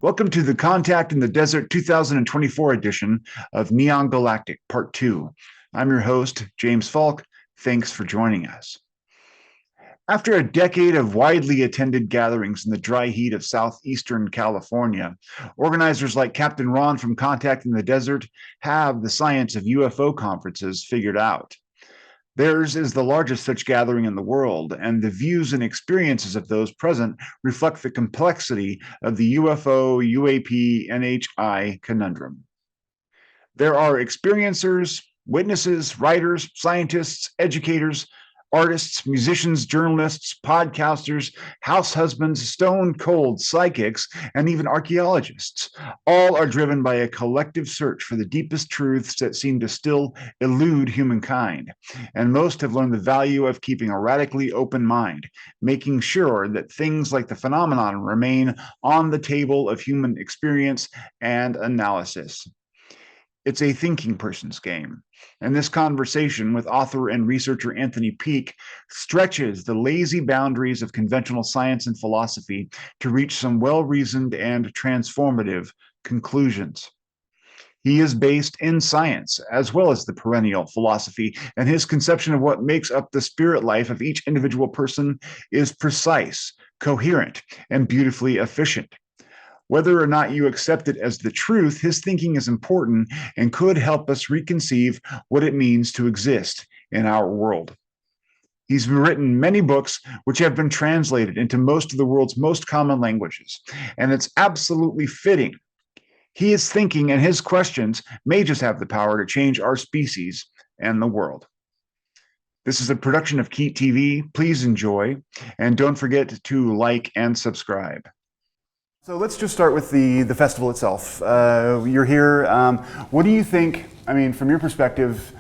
Welcome to the Contact in the Desert 2024 edition of Neon Galactic Part 2. I'm your host, James Falk. Thanks for joining us. After a decade of widely attended gatherings in the dry heat of southeastern California, organizers like Captain Ron from Contact in the Desert have the science of UFO conferences figured out. Theirs is the largest such gathering in the world, and the views and experiences of those present reflect the complexity of the UFO, UAP, NHI conundrum. There are experiencers, witnesses, writers, scientists, educators, artists, musicians, journalists, podcasters, house husbands, stone cold psychics, and even archaeologists. All are driven by a collective search for the deepest truths that seem to still elude humankind. And most have learned the value of keeping a radically open mind, making sure that things like the phenomenon remain on the table of human experience and analysis. It's a thinking person's game. And this conversation with author and researcher Anthony Peake stretches the lazy boundaries of conventional science and philosophy to reach some well-reasoned and transformative conclusions. He is based in science as well as the perennial philosophy, and his conception of what makes up the spirit life of each individual person is precise, coherent, and beautifully efficient. Whether or not you accept it as the truth, his thinking is important and could help us reconceive what it means to exist in our world. He's written many books which have been translated into most of the world's most common languages, and it's absolutely fitting. His thinking and his questions may just have the power to change our species and the world. This is a production of KEET-TV. Please enjoy, and don't forget to like and subscribe. So let's just start with the festival itself. You're here. What do you think, from your perspective,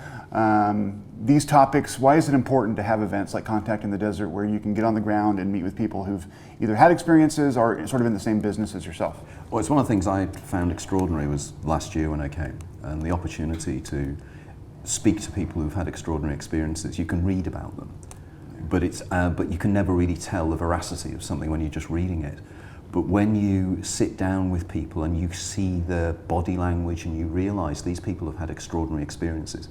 these topics, why is it important to have events like Contact in the Desert where you can get on the ground and meet with people who've either had experiences or sort of in the same business as yourself? Well, it's one of the things I found extraordinary was last year when I came, and the opportunity to speak to people who've had extraordinary experiences. You can read about them, but you can never really tell the veracity of something when you're just reading it. But when you sit down with people and you see the body language and you realize these people have had extraordinary experiences,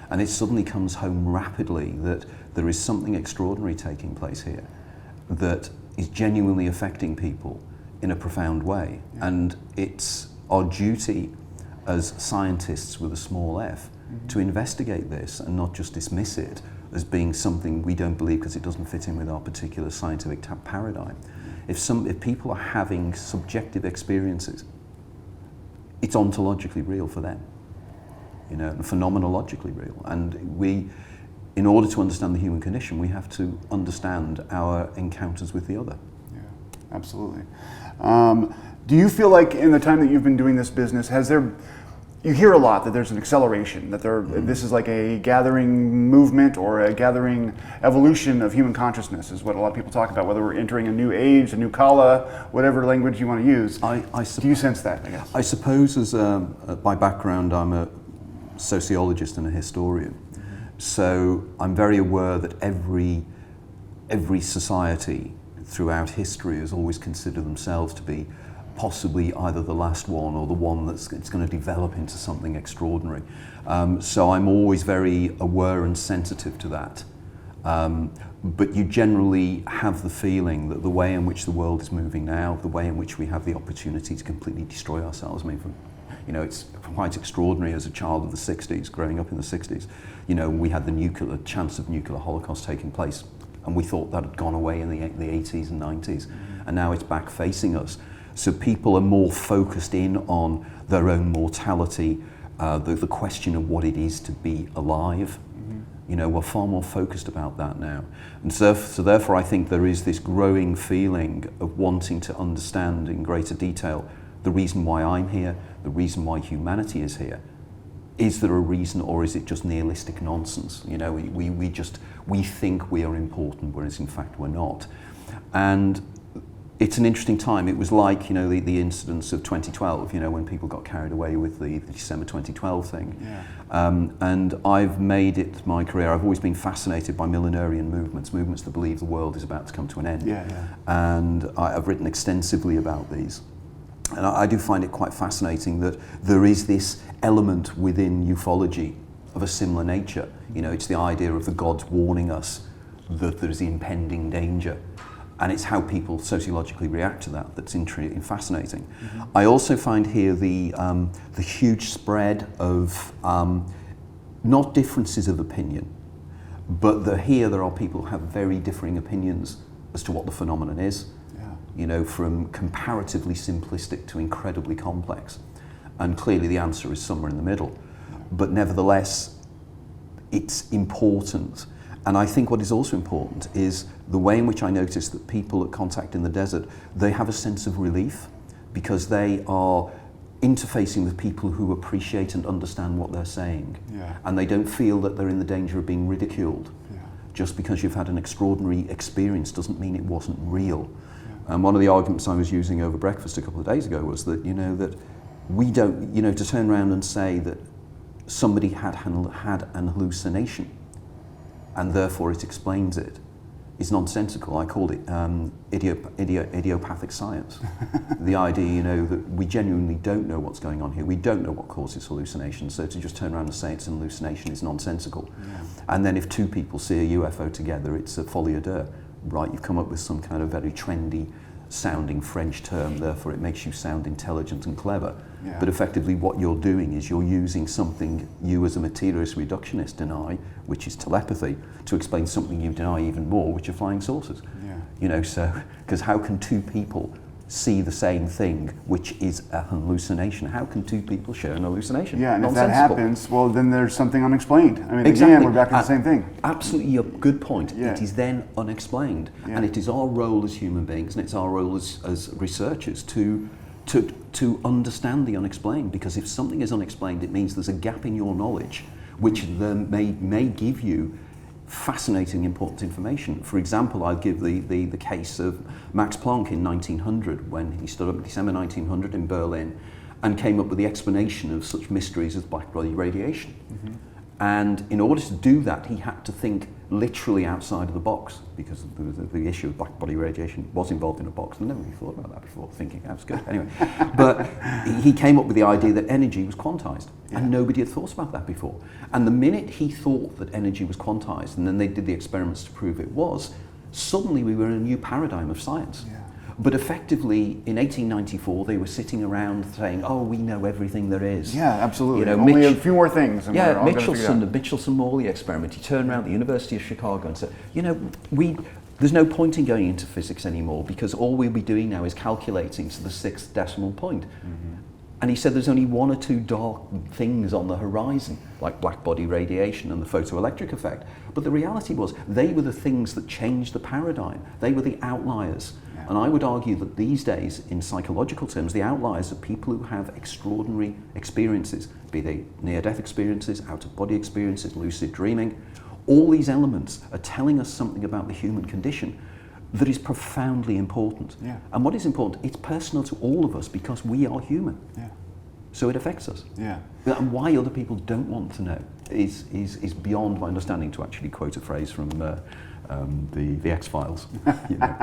and it suddenly comes home rapidly that there is something extraordinary taking place here that is genuinely affecting people in a profound way. Yeah. And it's our duty as scientists with a small f to investigate this and not just dismiss it as being something we don't believe because it doesn't fit in with our particular scientific paradigm. If people are having subjective experiences, it's ontologically real for them, and phenomenologically real. And in order to understand the human condition, we have to understand our encounters with the other. Yeah, absolutely. Do you feel like in the time that you've been doing this business, you hear a lot that there's an acceleration, that this is like a gathering movement or a gathering evolution of human consciousness is what a lot of people talk about, whether we're entering a new age, a new kala, whatever language you want to use. Do you sense that, I guess? I suppose by background, I'm a sociologist and a historian. So I'm very aware that every society throughout history has always considered themselves to be possibly either the last one or the one that's going to develop into something extraordinary. So I'm always very aware and sensitive to that. But you generally have the feeling that the way in which the world is moving now, the way in which we have the opportunity to completely destroy ourselves, it's quite extraordinary as a child of the 60s, growing up in the 60s. We had the chance of nuclear holocaust taking place, and we thought that had gone away in the 80s and 90s, and now it's back facing us. So people are more focused in on their own mortality, the question of what it is to be alive. We're far more focused about that now. And so therefore I think there is this growing feeling of wanting to understand in greater detail the reason why I'm here, the reason why humanity is here. Is there a reason, or is it just nihilistic nonsense? We think we are important, whereas in fact we're not. And it's an interesting time. It was like, the incidents of 2012, when people got carried away with the December 2012 thing. Yeah. And I've made it my career. I've always been fascinated by millenarian movements that believe the world is about to come to an end. Yeah, yeah. And I've written extensively about these. And I do find it quite fascinating that there is this element within ufology of a similar nature. You know, it's the idea of the gods warning us that there's impending danger. And it's how people sociologically react to that that's intriguing and fascinating. I also find here the huge spread of not differences of opinion, but here there are people who have very differing opinions as to what the phenomenon is. You know, from comparatively simplistic to incredibly complex. And clearly the answer is somewhere in the middle. But nevertheless, it's important. And I think what is also important is the way in which I notice that people at Contact in the Desert, they have a sense of relief because they are interfacing with people who appreciate and understand what they're saying. And they don't feel that they're in the danger of being ridiculed. Just because you've had an extraordinary experience doesn't mean it wasn't real. And one of the arguments I was using over breakfast a couple of days ago was that, you know, that we don't, you know, to turn around and say that somebody had an hallucination and therefore it explains it is nonsensical. I called it idiopathic science. The idea, you know, that we genuinely don't know what's going on here. We don't know what causes hallucinations. So to just turn around and say it's an hallucination is nonsensical. And then if two people see a UFO together, it's a folie à deux. Right, you've come up with some kind of very trendy sounding French term, therefore it makes you sound intelligent and clever. But effectively what you're doing is you're using something you as a materialist reductionist deny, which is telepathy, to explain something you deny even more, which are flying saucers. You know, so, because how can two people see the same thing, which is a hallucination? How can two people share an hallucination? And if that happens, well, then there's something unexplained. I mean, exactly. Again, we're back to the same thing. Absolutely, a good point. It is then unexplained, and it is our role as human beings, and it's our role as researchers to understand the unexplained. Because if something is unexplained, it means there's a gap in your knowledge, which then may give you fascinating, important information. For example, I'll give the case of Max Planck in 1900, when he stood up in December 1900 in Berlin and came up with the explanation of such mysteries as black body radiation. And in order to do that, he had to think literally outside of the box, because the issue of black body radiation was involved in a box. I never really thought about that before, thinking that was good. Anyway, but he came up with the idea that energy was quantized, and nobody had thought about that before. And the minute he thought that energy was quantized, and then they did the experiments to prove it was, suddenly we were in a new paradigm of science. But effectively, in 1894, they were sitting around saying, "Oh, we know everything there is." Absolutely. You know, only a few more things. And the Michelson-Morley experiment. He turned around at the University of Chicago and said, "You know, there's no point in going into physics anymore because all we'll be doing now is calculating to the 6th decimal point." And he said there's only one or two dark things on the horizon, like black body radiation and the photoelectric effect. But the reality was, they were the things that changed the paradigm. They were the outliers. And I would argue that these days, in psychological terms, the outliers are people who have extraordinary experiences, be they near-death experiences, out-of-body experiences, lucid dreaming. All these elements are telling us something about the human condition that is profoundly important. And what is important, it's personal to all of us because we are human. So it affects us. And why other people don't want to know is beyond my understanding, to actually quote a phrase from the X-Files. You know.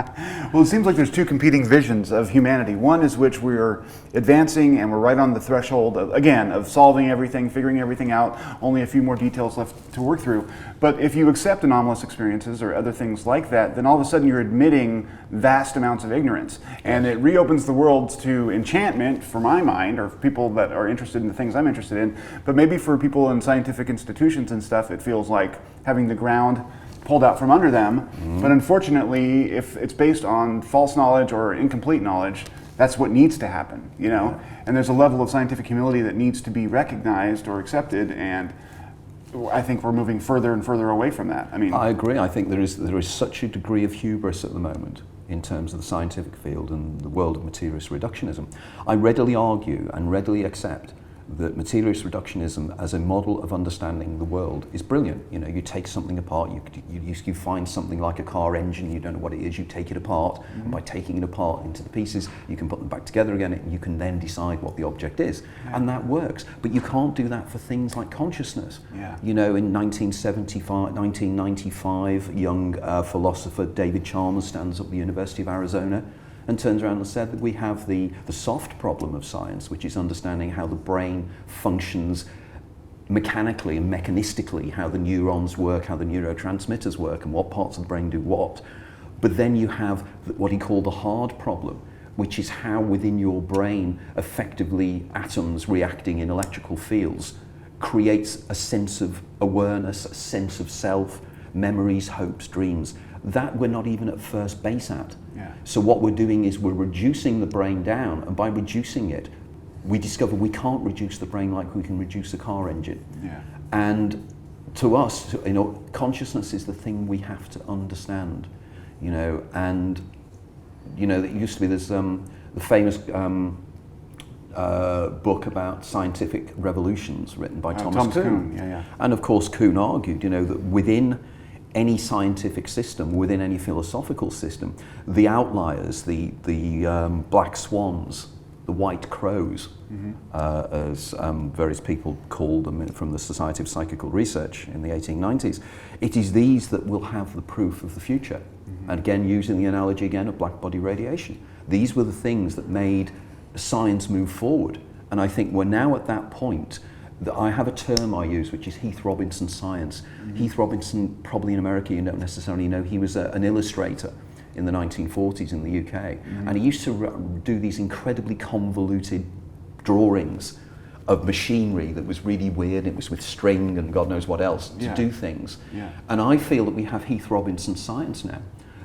Well, it seems like there's two competing visions of humanity. One is which we're advancing and we're right on the threshold, of solving everything, figuring everything out, only a few more details left to work through. But if you accept anomalous experiences or other things like that, then all of a sudden you're admitting vast amounts of ignorance. And it reopens the world to enchantment, for my mind, or people that are interested in the things I'm interested in. But maybe for people in scientific institutions and stuff, it feels like having the ground pulled out from under them. But unfortunately, if it's based on false knowledge or incomplete knowledge, that's what needs to happen, you know? And there's a level of scientific humility that needs to be recognized or accepted, and I think we're moving further and further away from that. I mean, I agree. I think there is such a degree of hubris at the moment in terms of the scientific field and the world of materialist reductionism. I readily argue and readily accept that materialist reductionism as a model of understanding the world is brilliant. You know, you take something apart, you find something like a car engine, you don't know what it is, you take it apart, and by taking it apart into the pieces, you can put them back together again, and you can then decide what the object is. And that works. But you can't do that for things like consciousness. You know, in 1995, young philosopher David Chalmers stands up at the University of Arizona and turns around and said that we have the soft problem of science, which is understanding how the brain functions mechanically and mechanistically, how the neurons work, how the neurotransmitters work, and what parts of the brain do what. But then you have what he called the hard problem, which is how within your brain effectively atoms reacting in electrical fields creates a sense of awareness, a sense of self, memories, hopes, dreams, that we're not even at first base at. Yeah. So what we're doing is we're reducing the brain down, and by reducing it, we discover we can't reduce the brain like we can reduce a car engine. Yeah. And to us, you know, consciousness is the thing we have to understand, you know, and, you know, there used to be this, the famous book about scientific revolutions written by Thomas Kuhn. Yeah, yeah. And of course, Kuhn argued, you know, that within any scientific system, within any philosophical system, the outliers, the black swans, the white crows, as various people called them from the Society of Psychical Research in the 1890s, it is these that will have the proof of the future. And again, using the analogy again of black body radiation, these were the things that made science move forward. And I think we're now at that point that I have a term I use, which is Heath Robinson science. Heath Robinson, probably in America you don't necessarily know, he was an illustrator in the 1940s in the UK. And he used to do these incredibly convoluted drawings of machinery that was really weird. It was with string and God knows what else to do things. Yeah. And I feel that we have Heath Robinson science now.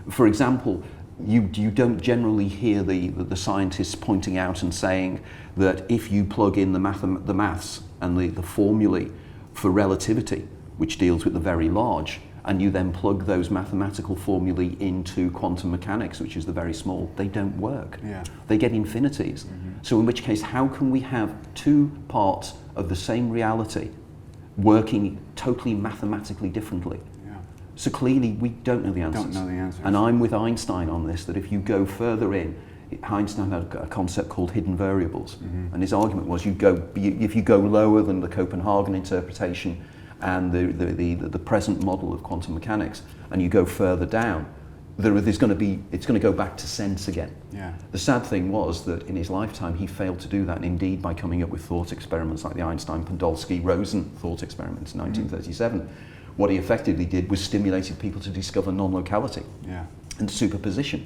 For example, you don't generally hear the scientists pointing out and saying that if you plug in the maths and the formulae for relativity, which deals with the very large, and you then plug those mathematical formulae into quantum mechanics, which is the very small, they don't work. Yeah. They get infinities. So in which case, how can we have two parts of the same reality working totally mathematically differently? So clearly, we don't know the answers. Don't know the answers. And I'm with Einstein on this, that if you go further in, Einstein had a concept called hidden variables. And his argument was if you go lower than the Copenhagen interpretation and the present model of quantum mechanics, and you go further down, it's going to go back to sense again. Yeah. The sad thing was that in his lifetime, he failed to do that, and indeed by coming up with thought experiments like the Einstein-Podolsky-Rosen thought experiments in 1937, what he effectively did was stimulated people to discover non-locality and superposition,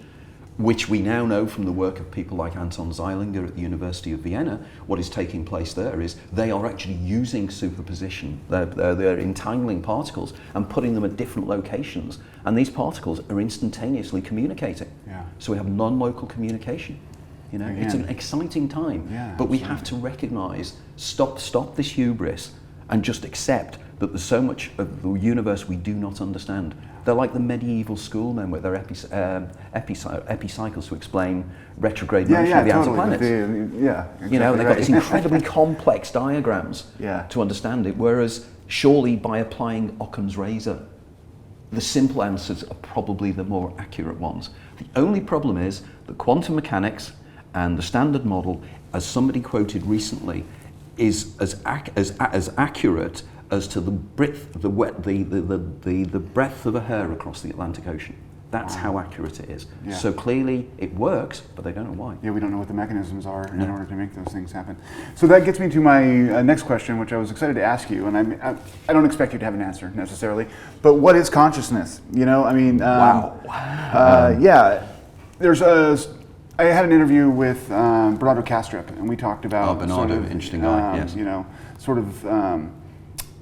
which we now know from the work of people like Anton Zeilinger at the University of Vienna. What is taking place there is they are actually using superposition. They're entangling particles and putting them at different locations, and these particles are instantaneously communicating. So we have non-local communication. You know, it's an exciting time, but we have to recognize, stop this hubris and just accept that there's so much of the universe we do not understand. They're like the medieval schoolmen with their epicycles to explain retrograde motion of the outer planets. Exactly, you know, they've got these incredibly complex diagrams to understand it, whereas surely by applying Occam's razor, the simple answers are probably the more accurate ones. The only problem is that quantum mechanics and the standard model, as somebody quoted recently, is as accurate as to the breadth of a hair across the Atlantic Ocean. That's how accurate it is. So clearly it works, but they don't know why. Yeah, we don't know what the mechanisms are in order to make those things happen. So that gets me to my next question, which I was excited to ask you, and I don't expect you to have an answer necessarily, but what is consciousness? You know, I mean, I had an interview with Bernardo Kastrup, and we talked about Bernardo, interesting guy, yes. You know, sort of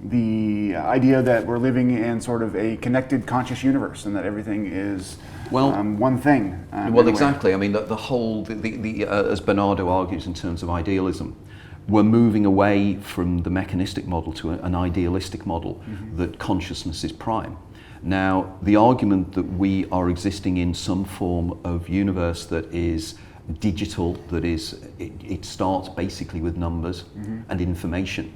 the idea that we're living in sort of a connected conscious universe, and that everything is one thing. Well, exactly. I mean, the whole, as Bernardo argues in terms of idealism, we're moving away from the mechanistic model to an idealistic model that consciousness is prime. Now, the argument that we are existing in some form of universe that is digital, that is, it starts basically with numbers and information.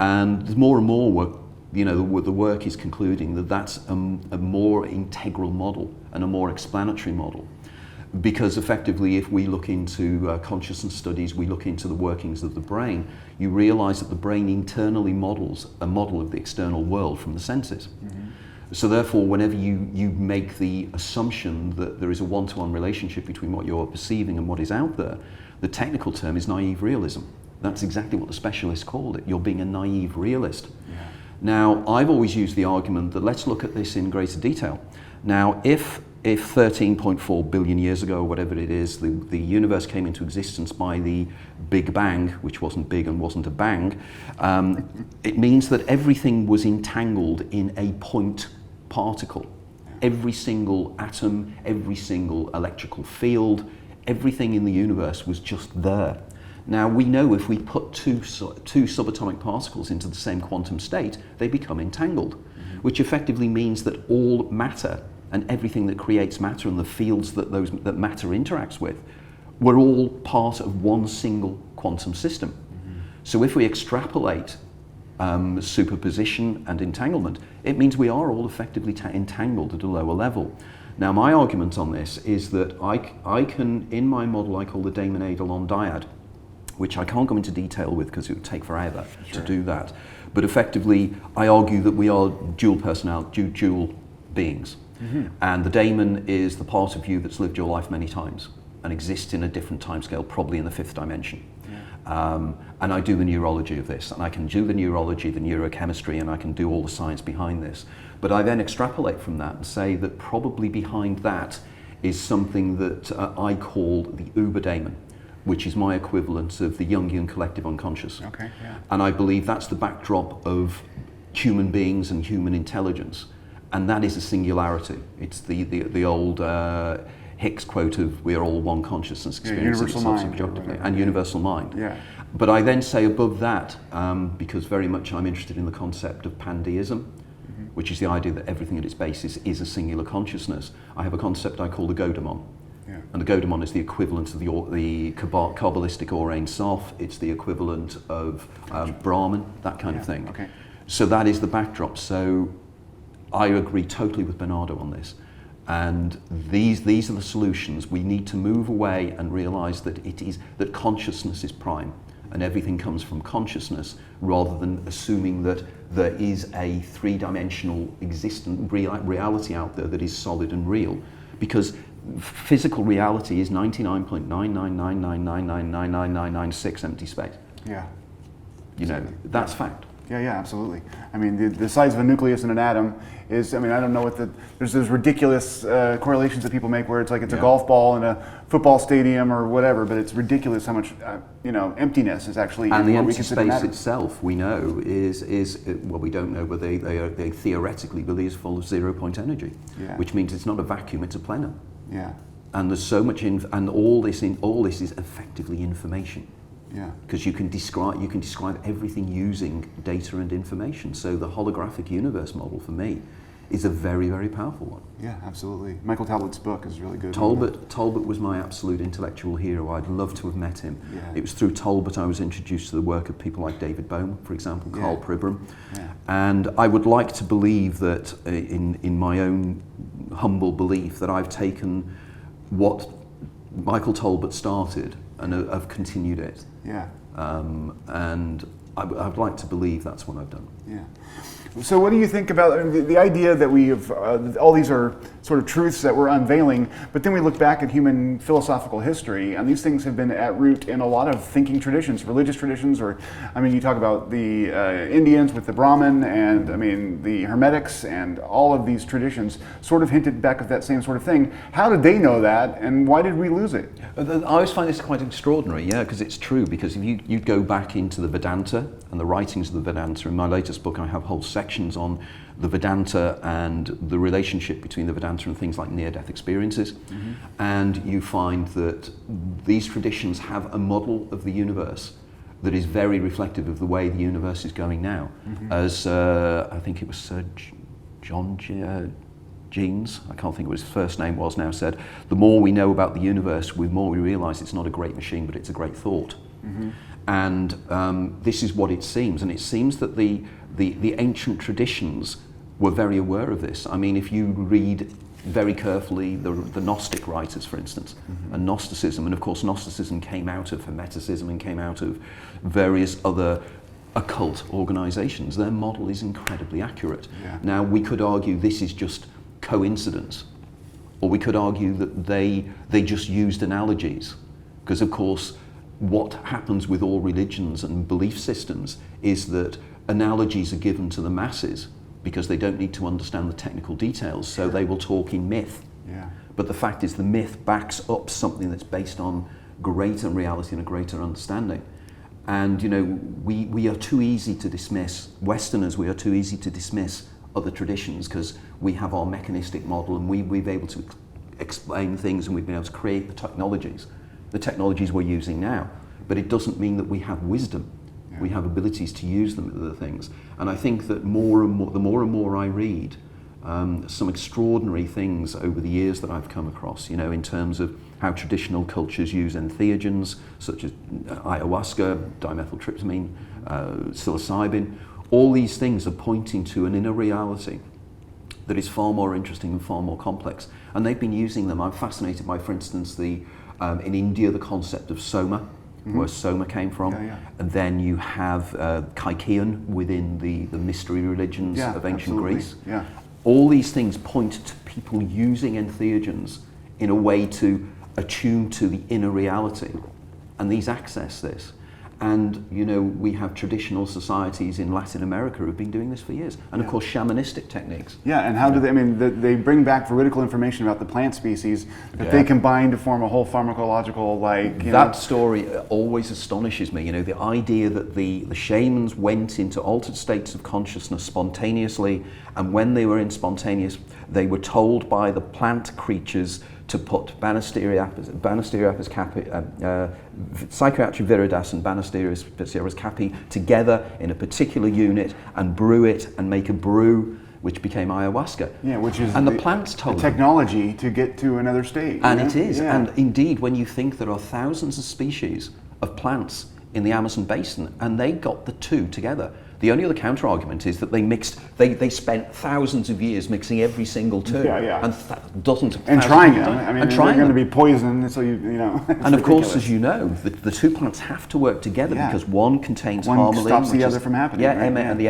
And more and more work, you know, the work is concluding that that's a more integral model and a more explanatory model. Because effectively, if we look into consciousness studies, we look into the workings of the brain, you realize that the brain internally models a model of the external world from the senses. So therefore, whenever you make the assumption that there is a one-to-one relationship between what you're perceiving and what is out there, the technical term is naive realism. That's exactly what the specialists called it. You're being a naive realist. Yeah. Now, I've always used the argument that let's look at this in greater detail. Now, if 13.4 billion years ago, or whatever it is, the universe came into existence by the Big Bang, which wasn't big and wasn't a bang, it means that everything was entangled in a point particle. Every single atom, every single electrical field, everything in the universe was just there. Now, we know if we put two subatomic particles into the same quantum state, they become entangled, which effectively means that all matter and everything that creates matter and the fields that matter interacts with were all part of one single quantum system. So if we extrapolate superposition and entanglement, it means we are all effectively entangled at a lower level. Now, my argument on this is that I can, in my model I call the Damon Eidolon dyad, which I can't go into detail with because it would take forever to do that. But effectively, I argue that we are dual personality, dual beings. And the Damon is the part of you that's lived your life many times and exists in a different timescale, probably in the fifth dimension. And I do the neurology of this, and I can do the neurology, the neurochemistry, and I can do all the science behind this. But I then extrapolate from that and say that probably behind that is something that I call the Uber Damon, which is my equivalent of the Jungian collective unconscious. And I believe that's the backdrop of human beings and human intelligence. And that is a singularity. It's the old Hicks quote of "we are all one consciousness experiencing itself subjectively," and universal mind. But I then say above that, because very much I'm interested in the concept of pandeism, which is the idea that everything at its basis is a singular consciousness. I have a concept I call the Godemon. And the Godemon is the equivalent of the Kabbalistic Or Ein Sof. It's the equivalent of Brahman, that kind of thing. So that is the backdrop. So I agree totally with Bernardo on this. And these are the solutions. We need to move away and realize that that consciousness is prime and everything comes from consciousness, rather than assuming that there is a three-dimensional existent reality out there that is solid and real. Because physical reality is 99.99999999996 empty space. You know, that's fact. Absolutely. I mean, the size of a nucleus in an atom is, I mean, I don't know what there's those ridiculous correlations that people make where it's like it's a golf ball in a football stadium or whatever, but it's ridiculous how much, emptiness is actually and the empty space itself, we know, is well, we don't know, but they theoretically believe is full of 0-point energy, which means it's not a vacuum, it's a plenum. And there's so much, and all this is effectively information. Because you can describe everything using data and information. So the holographic universe model for me is a very, very powerful one. Absolutely. Michael Talbot's book is really good. Talbot was my absolute intellectual hero. I'd love to have met him. It was through Talbot I was introduced to the work of people like David Bohm, for example, Carl Pribram. And I would like to believe that in my own humble belief that I've taken what Michael Talbot started and I've continued it. And I'd like to believe that's what I've done. So what do you think about the idea that we have, all these are sort of truths that we're unveiling, but then we look back at human philosophical history, and these things have been at root in a lot of thinking traditions, religious traditions, or, I mean, you talk about the Indians with the Brahmin, and, I mean, the Hermetics, and all of these traditions sort of hinted back at that same sort of thing. How did they know that, and why did we lose it? I always find this quite extraordinary, because it's true, because if you go back into the Vedanta and the writings of the Vedanta, in my latest book I have whole sections on the Vedanta and the relationship between the Vedanta and things like near-death experiences. And you find that these traditions have a model of the universe that is very reflective of the way the universe is going now. As I think it was Sir John Jeans, I can't think what his first name was now, said, the more we know about the universe, the more we realize it's not a great machine, but it's a great thought. And this is what it seems, and it seems that the ancient traditions were very aware of this. I mean, if you read very carefully the Gnostic writers, for instance, and Gnosticism, and of course Gnosticism came out of Hermeticism and came out of various other occult organizations, their model is incredibly accurate. Yeah. Now, we could argue this is just coincidence, or we could argue that they just used analogies, because of course what happens with all religions and belief systems is that analogies are given to the masses because they don't need to understand the technical details, so they will talk in myth. Yeah. But the fact is the myth backs up something that's based on greater reality and a greater understanding. And you know, we are too easy to dismiss, Westerners, we are too easy to dismiss other traditions because we have our mechanistic model and we've been able to explain things and we've been able to create the technologies we're using now. But it doesn't mean that we have wisdom. Yeah. We have abilities to use them with other things. And I think that the more and more I read, some extraordinary things over the years that I've come across, you know, in terms of how traditional cultures use entheogens, such as ayahuasca, dimethyltryptamine, psilocybin. All these things are pointing to an inner reality that is far more interesting and far more complex. And they've been using them. I'm fascinated by, for instance, in India, the concept of soma, where soma came from. Yeah, yeah. And then you have Kaikion within the mystery religions of ancient Greece. Yeah. All these things point to people using entheogens in a way to attune to the inner reality. And these access this. And, you know, we have traditional societies in Latin America who've been doing this for years. And, of course, shamanistic techniques. Yeah, and how do they, I mean, they bring back veridical information about the plant species that they combine to form a whole pharmacological, like, you that know. story always astonishes me. You know, the idea that the shamans went into altered states of consciousness spontaneously, and when they were in spontaneous, they were told by the plant creatures to put Banisteriopsis capi, Psychoactive viridas and Banisteriopsis capi together in a particular unit and brew it and make a brew which became ayahuasca. Yeah, which is the plants told the technology to get to another state. And it is. Yeah. And indeed, when you think there are thousands of species of plants in the Amazon basin, and they got the two together. The only other counter argument is that they spent thousands of years mixing every single two, and dozens of and trying them. I mean, they're going to be poisoned, so you know. And of course, as you know, the two plants have to work together because one contains harmaline, one stops the other from happening. Yeah, right? And the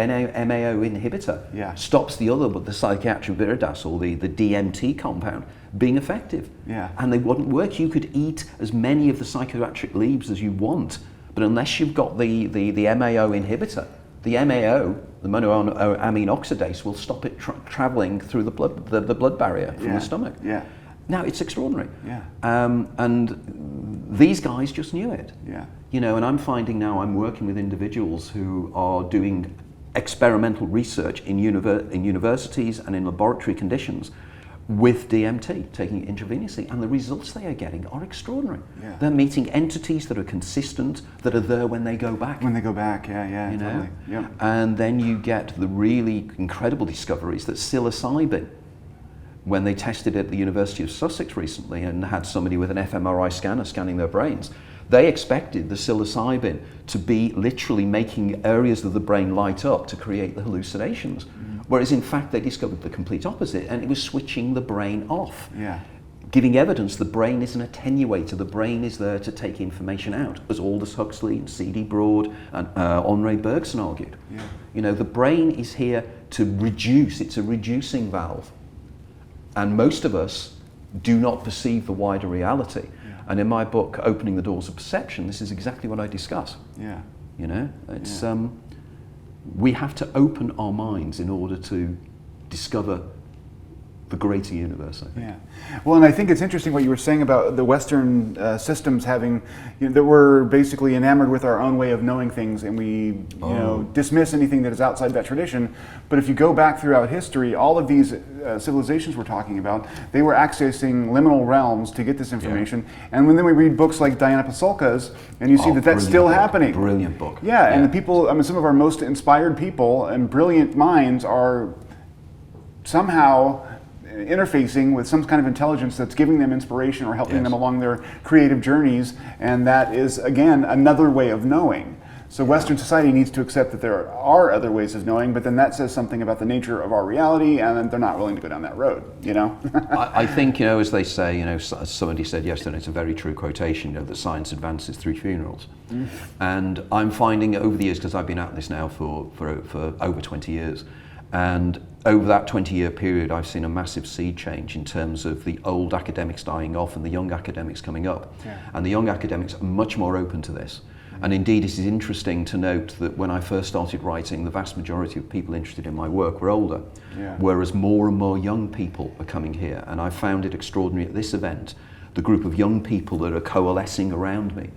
MAO inhibitor stops the other, but the psychoactive viridas or the DMT compound being effective. Yeah, and they wouldn't work. You could eat as many of the psychoactive leaves as you want, but unless you've got the MAO inhibitor. The MAO, the monoamine oxidase, will stop it traveling through the blood barrier from the stomach. Yeah. Now, it's extraordinary. Yeah. And these guys just knew it. Yeah. You know, and I'm finding now I'm working with individuals who are doing experimental research in universities and in laboratory conditions with DMT, taking it intravenously, and the results they are getting are extraordinary. Yeah. They're meeting entities that are consistent, that are there when they go back. When they go back, yeah, you know? Totally. Yep. And then you get the really incredible discoveries that psilocybin, when they tested it at the University of Sussex recently and had somebody with an fMRI scanner scanning their brains, they expected the psilocybin to be literally making areas of the brain light up to create the hallucinations. Whereas in fact they discovered the complete opposite, and it was switching the brain off. Yeah. Giving evidence the brain is an attenuator, the brain is there to take information out, as Aldous Huxley and C.D. Broad and Henri Bergson argued. Yeah. You know, the brain is here to reduce, it's a reducing valve. And most of us do not perceive the wider reality. Yeah. And in my book, Opening the Doors of Perception, this is exactly what I discuss. Yeah. You know, it's we have to open our minds in order to discover the greater universe, I think. Yeah. Well, and I think it's interesting what you were saying about the Western systems having, you know, that we're basically enamored with our own way of knowing things, and we, you know, dismiss anything that is outside that tradition. But if you go back throughout history, all of these civilizations we're talking about, they were accessing liminal realms to get this information. Yeah. And then we read books like Diana Pasulka's, and you see that that's still happening. Brilliant book. Yeah, and the people, I mean, some of our most inspired people and brilliant minds are somehow interfacing with some kind of intelligence that's giving them inspiration or helping them along their creative journeys, and that is, again, another way of knowing. So Western society needs to accept that there are other ways of knowing, but then that says something about the nature of our reality, and then they're not willing to go down that road, you know? I think, as they say, as somebody said yesterday, it's a very true quotation, that science advances through funerals. And I'm finding over the years, because I've been at this now for over 20 years, and over that 20-year period, I've seen a massive sea change in terms of the old academics dying off and the young academics coming up. Yeah. And the young academics are much more open to this. And indeed, it is interesting to note that when I first started writing, the vast majority of people interested in my work were older, whereas more and more young people are coming here. And I found it extraordinary at this event, the group of young people that are coalescing around me,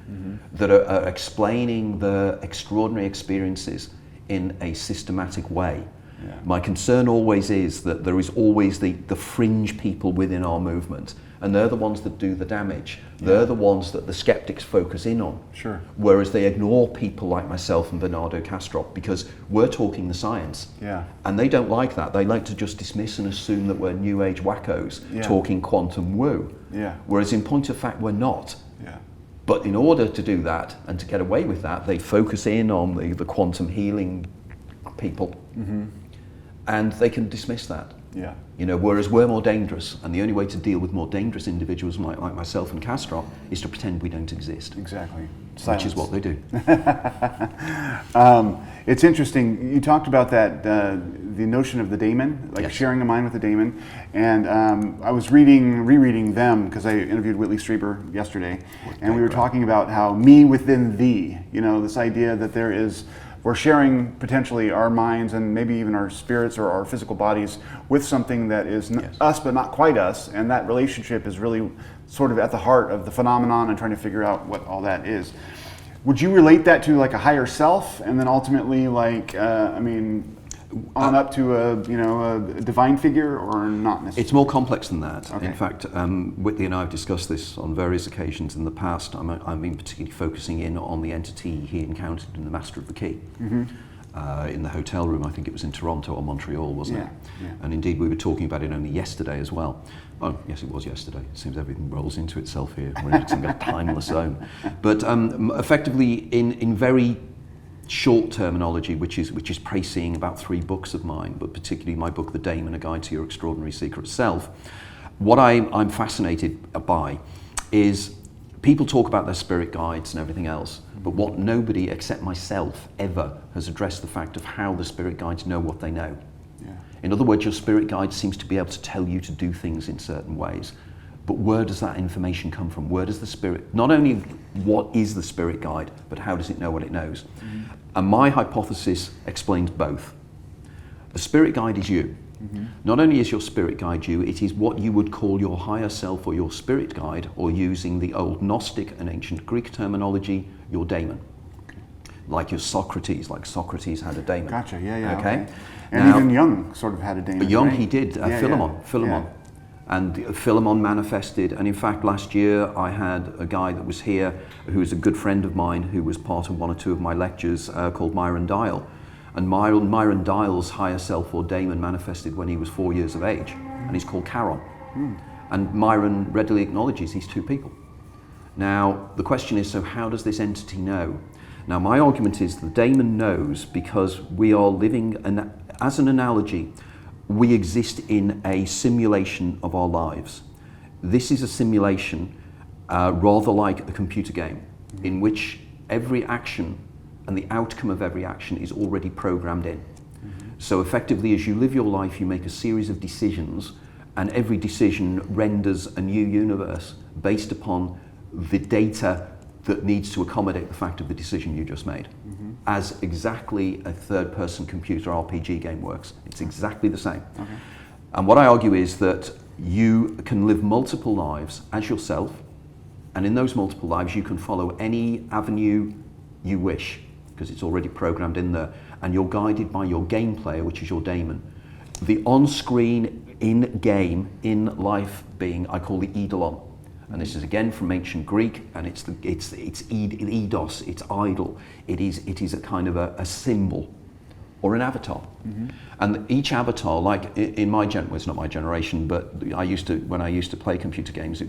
that are explaining their extraordinary experiences in a systematic way. Yeah. My concern always is that there is always the fringe people within our movement, and they're the ones that do the damage. Yeah. They're the ones that the skeptics focus in on. Sure. Whereas they ignore people like myself and Bernardo Kastrop, because we're talking the science. Yeah. And they don't like that. They like to just dismiss and assume that we're new age wackos talking quantum woo. Yeah. Whereas in point of fact, we're not. Yeah. But in order to do that and to get away with that, they focus in on the quantum healing people. And they can dismiss that. Yeah. Whereas we're more dangerous, and the only way to deal with more dangerous individuals like myself and Kastrop is to pretend we don't exist. Exactly. Silence. Which is what they do. It's interesting. You talked about that, the notion of the Damon, like sharing a mind with the Damon. And I was rereading Them, because I interviewed Whitley Strieber yesterday, and we were talking about how me within thee, this idea that we're sharing potentially our minds and maybe even our spirits or our physical bodies with something that is us but not quite us, and that relationship is really sort of at the heart of the phenomenon and trying to figure out what all that is. Would you relate that to like a higher self, and then ultimately up to a divine figure, or not necessarily? It's more complex than that. Okay. In fact, Whitley and I have discussed this on various occasions in the past. I've been particularly focusing in on the entity he encountered in the Master of the Key. In the hotel room. I think it was in Toronto or Montreal, wasn't it? Yeah. And indeed, we were talking about it only yesterday as well. Oh, yes, it was yesterday. It seems everything rolls into itself here. We're in some timeless zone. But effectively, in very short terminology, which is précising about 3 books of mine, but particularly my book, The Damon, A Guide to Your Extraordinary Secret Self, what I'm fascinated by is people talk about their spirit guides and everything else, but what nobody except myself ever has addressed the fact of how the spirit guides know what they know. Yeah. In other words, your spirit guide seems to be able to tell you to do things in certain ways, but where does that information come from? Where does the spirit, not only what is the spirit guide, but how does it know what it knows? And my hypothesis explains both. The spirit guide is you. Not only is your spirit guide you, it is what you would call your higher self or your spirit guide, or using the old Gnostic and ancient Greek terminology, your daemon. Okay. Like Socrates had a daemon. Gotcha, yeah. Okay. And now, even Jung sort of had a daemon. Jung, right? he did, Philemon. Yeah. And Philemon manifested, and in fact last year I had a guy that was here who is a good friend of mine who was part of 1 or 2 of my lectures called Myron Dial. And Myron Dial's higher self or daemon manifested when he was 4 years of age, and he's called Charon. And Myron readily acknowledges he's 2 people. Now, the question is, so how does this entity know? Now, my argument is the daemon knows because we are living, as an analogy, we exist in a simulation of our lives. This is a simulation rather like a computer game in which every action and the outcome of every action is already programmed in. So effectively, as you live your life, you make a series of decisions, and every decision renders a new universe based upon the data that needs to accommodate the fact of the decision you just made. As exactly a third-person computer RPG game works. It's exactly the same. Okay. And what I argue is that you can live multiple lives as yourself, and in those multiple lives you can follow any avenue you wish, because it's already programmed in there, and you're guided by your game player, which is your daemon. The on-screen, in-game, in-life being, I call the eidolon. And this is again from ancient Greek, and it's eidos, it's idol. It is a kind of a symbol or an avatar. And each avatar, like in my well, it's not my generation, but when I used to play computer games, it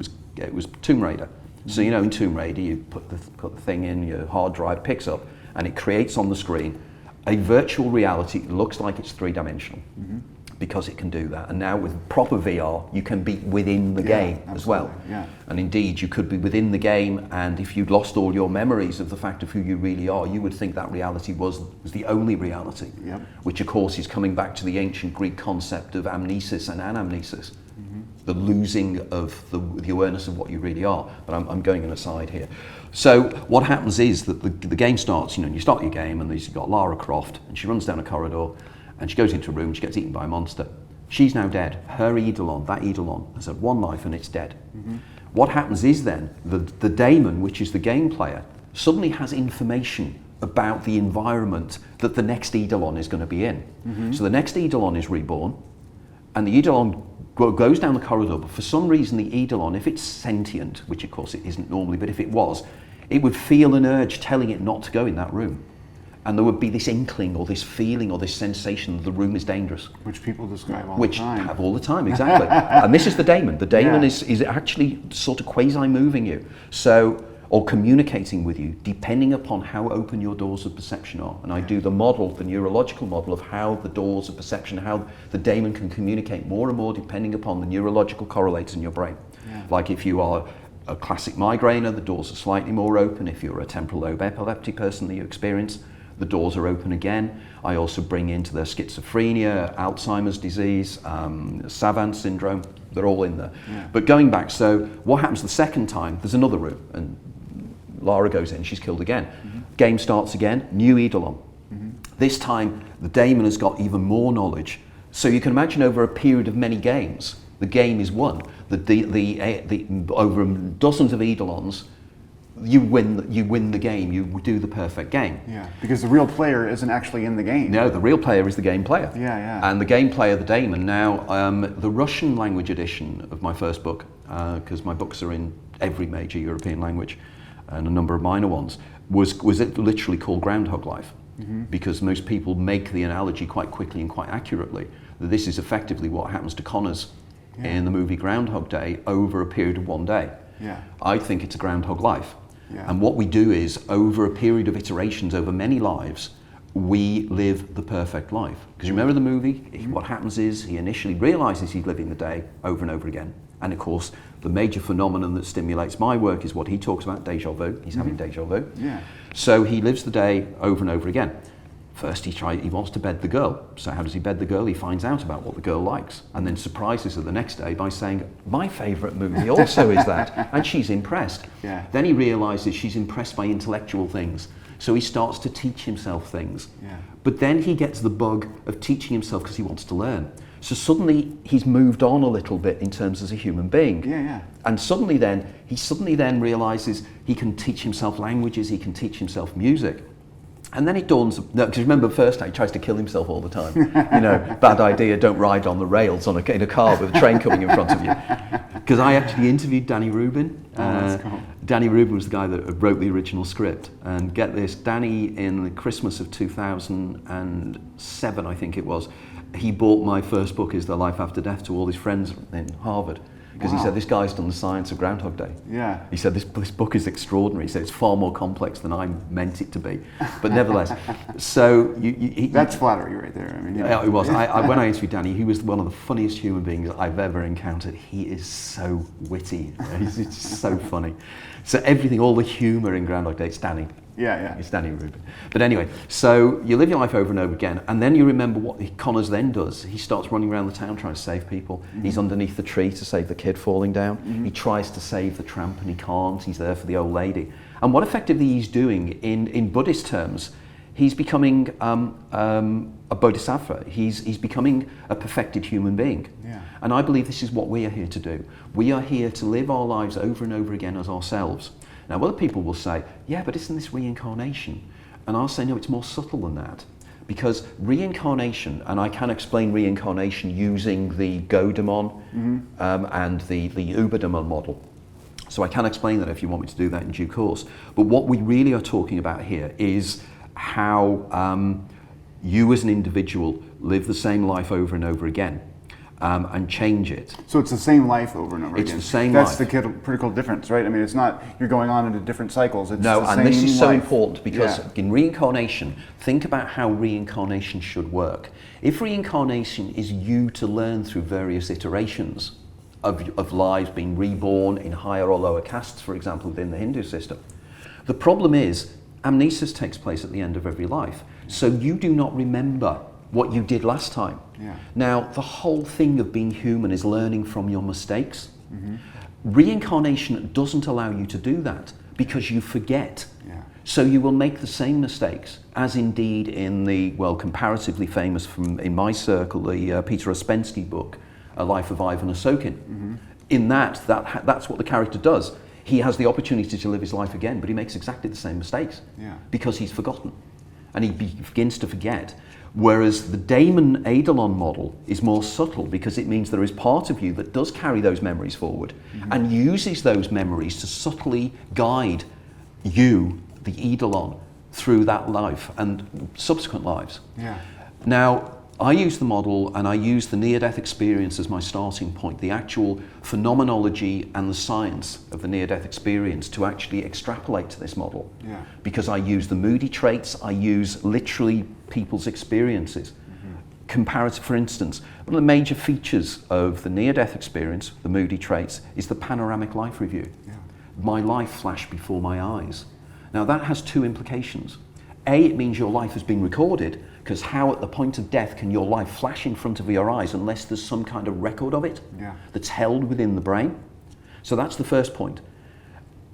was Tomb Raider. So in Tomb Raider, you put the thing in, your hard drive picks up, and it creates on the screen a virtual reality that looks like it's three-dimensional, because it can do that. And now with proper VR, you can be within the game as well. Yeah. And indeed, you could be within the game, and if you'd lost all your memories of the fact of who you really are, you would think that reality was the only reality, which of course is coming back to the ancient Greek concept of amnesis and anamnesis, the losing of the awareness of what you really are. But I'm going an aside here. So what happens is that the game starts, and you start your game, and you've got Lara Croft, and she runs down a corridor, and she goes into a room, she gets eaten by a monster. She's now dead. Her eidolon, that eidolon, has had one life and it's dead. What happens is then, the Damon, which is the game player, suddenly has information about the environment that the next eidolon is going to be in. So the next eidolon is reborn, and the eidolon goes down the corridor, but for some reason the eidolon, if it's sentient, which of course it isn't normally, but if it was, it would feel an urge telling it not to go in that room. And there would be this inkling or this feeling or this sensation that the room is dangerous. Which people describe all Which the time. have all the time, exactly. And this is the Damon. The Damon is actually sort of quasi-moving you. So, or communicating with you, depending upon how open your doors of perception are. And I do the model, the neurological model of how the doors of perception, how the Damon can communicate more and more depending upon the neurological correlates in your brain. Like if you are a classic migrainer, the doors are slightly more open. If you're a temporal lobe epileptic person that you experience, the doors are open again. I also bring into their schizophrenia, Alzheimer's disease, Savant syndrome, they're all in there. But going back, so what happens the second time, there's another room, and Lara goes in, she's killed again. Game starts again, new eidolon. This time, the Damon has got even more knowledge. So you can imagine over a period of many games, the game is won. Over dozens of eidolons, you win the game, you do the perfect game. Yeah, because the real player isn't actually in the game. No, the real player is the game player. Yeah. And the game player, the Damon. Now, the Russian language edition of my first book, because my books are in every major European language and a number of minor ones, was it literally called Groundhog Life. Because most people make the analogy quite quickly and quite accurately that this is effectively what happens to Connors in the movie Groundhog Day over a period of one day. I think it's a Groundhog Life. And what we do is, over a period of iterations, over many lives, we live the perfect life. Because you remember the movie? What happens is, he initially realizes he's living the day over and over again. And of course, the major phenomenon that stimulates my work is what he talks about, déjà vu. He's having déjà vu. So he lives the day over and over again. First he wants to bed the girl. So how does he bed the girl? He finds out about what the girl likes and then surprises her the next day by saying, my favourite movie also is that. And she's impressed. Then he realises she's impressed by intellectual things. So he starts to teach himself things. But then he gets the bug of teaching himself because he wants to learn. So suddenly he's moved on a little bit in terms as a human being. And suddenly then realises he can teach himself languages, he can teach himself music. And then it dawns, because remember first he tries to kill himself all the time. Bad idea, don't ride on the rails in a car with a train coming in front of you. Because I actually interviewed Danny Rubin. That's cool. Danny Rubin was the guy that wrote the original script. And get this, Danny in the Christmas of 2007, I think it was, he bought my first book, Is There Life After Death, to all his friends in Harvard. Because he said, this guy's done the science of Groundhog Day. He said, this book is extraordinary. He said, it's far more complex than I meant it to be. But nevertheless, so... That's flattery right there. I mean, it was. When I interviewed Danny, he was one of the funniest human beings I've ever encountered. He is so witty. He's just so funny. So everything, all the humour in Groundhog Day, it's Danny. It's Danny Rubin. But anyway, so you live your life over and over again, and then you remember what Connors then does. He starts running around the town trying to save people. He's underneath the tree to save the kid falling down. He tries to save the tramp and he can't. He's there for the old lady. And what effectively he's doing, in Buddhist terms, he's becoming a bodhisattva. He's becoming a perfected human being. And I believe this is what we are here to do. We are here to live our lives over and over again as ourselves. Now, other people will say, yeah, but isn't this reincarnation? And I'll say, no, it's more subtle than that. Because reincarnation, and I can explain reincarnation using the Go-Demon and the Uber-Demon model. So I can explain that if you want me to do that in due course. But what we really are talking about here is how you as an individual live the same life over and over again. and change it. So it's the same life over and over again. It's the same That's life. the critical difference, right? I mean, it's not you're going on into different cycles. It's No, the and same this is so life. important because Yeah. in reincarnation, think about how reincarnation should work. If reincarnation is you to learn through various iterations of lives being reborn in higher or lower castes, for example, within the Hindu system, the problem is amnesis takes place at the end of every life. So you do not remember what you did last time. Yeah. Now, the whole thing of being human is learning from your mistakes. Reincarnation doesn't allow you to do that because you forget. Yeah. So you will make the same mistakes, as indeed in the, well, comparatively famous in my circle, the Peter Ouspensky book, A Life of Ivan Osokin. In that's what the character does. He has the opportunity to live his life again, but he makes exactly the same mistakes because he's forgotten. And he begins to forget. Whereas the Damon Eidolon model is more subtle because it means there is part of you that does carry those memories forward and uses those memories to subtly guide you, the Eidolon, through that life and subsequent lives. Yeah. Now, I use the model and I use the near-death experience as my starting point, the actual phenomenology and the science of the near-death experience to actually extrapolate to this model. Yeah. Because I use the moody traits, I use literally people's experiences. Comparative, for instance, one of the major features of the near-death experience, the moody traits, is the panoramic life review. Yeah. My life flashed before my eyes. Now that has two implications. A, it means your life has been recorded, because how at the point of death can your life flash in front of your eyes unless there's some kind of record of it that's held within the brain? So that's the first point.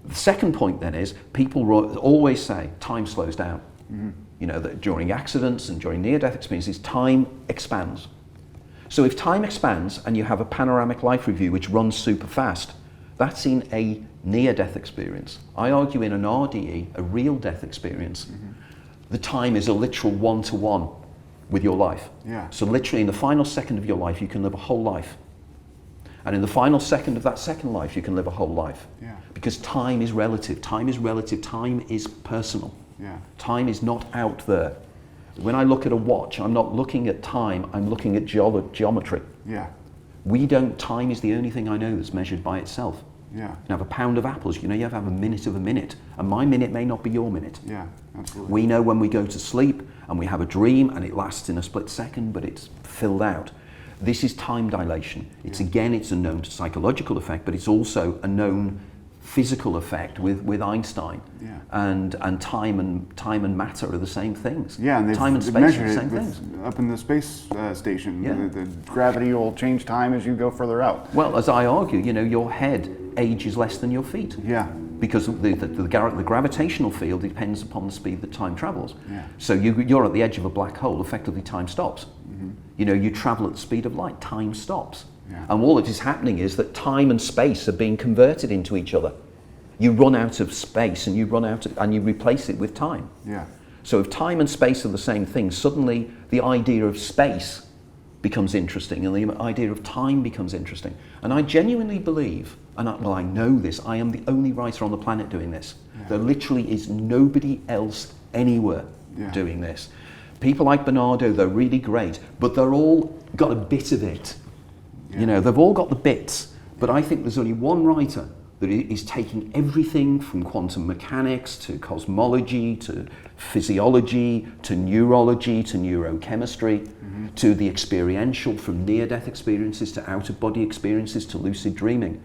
The second point then is people always say time slows down. You know, that during accidents and during near-death experiences, time expands. So if time expands and you have a panoramic life review which runs super fast, that's in a near-death experience. I argue in an RDE, a real death experience, the time is a literal one-to-one with your life. Yeah. So literally in the final second of your life, you can live a whole life. And in the final second of that second life, you can live a whole life. Yeah. Because time is relative. Time is relative. Time is personal. Yeah. Time is not out there. When I look at a watch, I'm not looking at time, I'm looking at geometry. Yeah. Time is the only thing I know that's measured by itself. Yeah. You have a pound of apples, you know, you have a minute of a minute, and my minute may not be your minute. Yeah, absolutely. We know when we go to sleep and we have a dream and it lasts in a split second, but it's filled out. This is time dilation. It's again, it's a known psychological effect, but it's also a known physical effect with Einstein. Yeah. And time and matter are the same things. Yeah, and time and they've space are measured the it same things. up in the space station. Yeah. The gravity will change time as you go further out. Well, as I argue, you know, your head ages less than your feet. Yeah. Because the gravitational field depends upon the speed that time travels. Yeah. So you're at the edge of a black hole, effectively time stops. You know, you travel at the speed of light, time stops. Yeah. And all that is happening is that time and space are being converted into each other. You run out of space and you replace it with time. Yeah. So if time and space are the same thing, suddenly the idea of space becomes interesting and the idea of time becomes interesting. And I genuinely believe, and I know this, I am the only writer on the planet doing this. Yeah. There literally is nobody else anywhere doing this. People like Bernardo, they're really great, but they're all got a bit of it. Yeah. You know, they've all got the bits, but I think there's only one writer that is taking everything from quantum mechanics to cosmology to physiology to neurology to neurochemistry to the experiential, from near-death experiences to out-of-body experiences to lucid dreaming.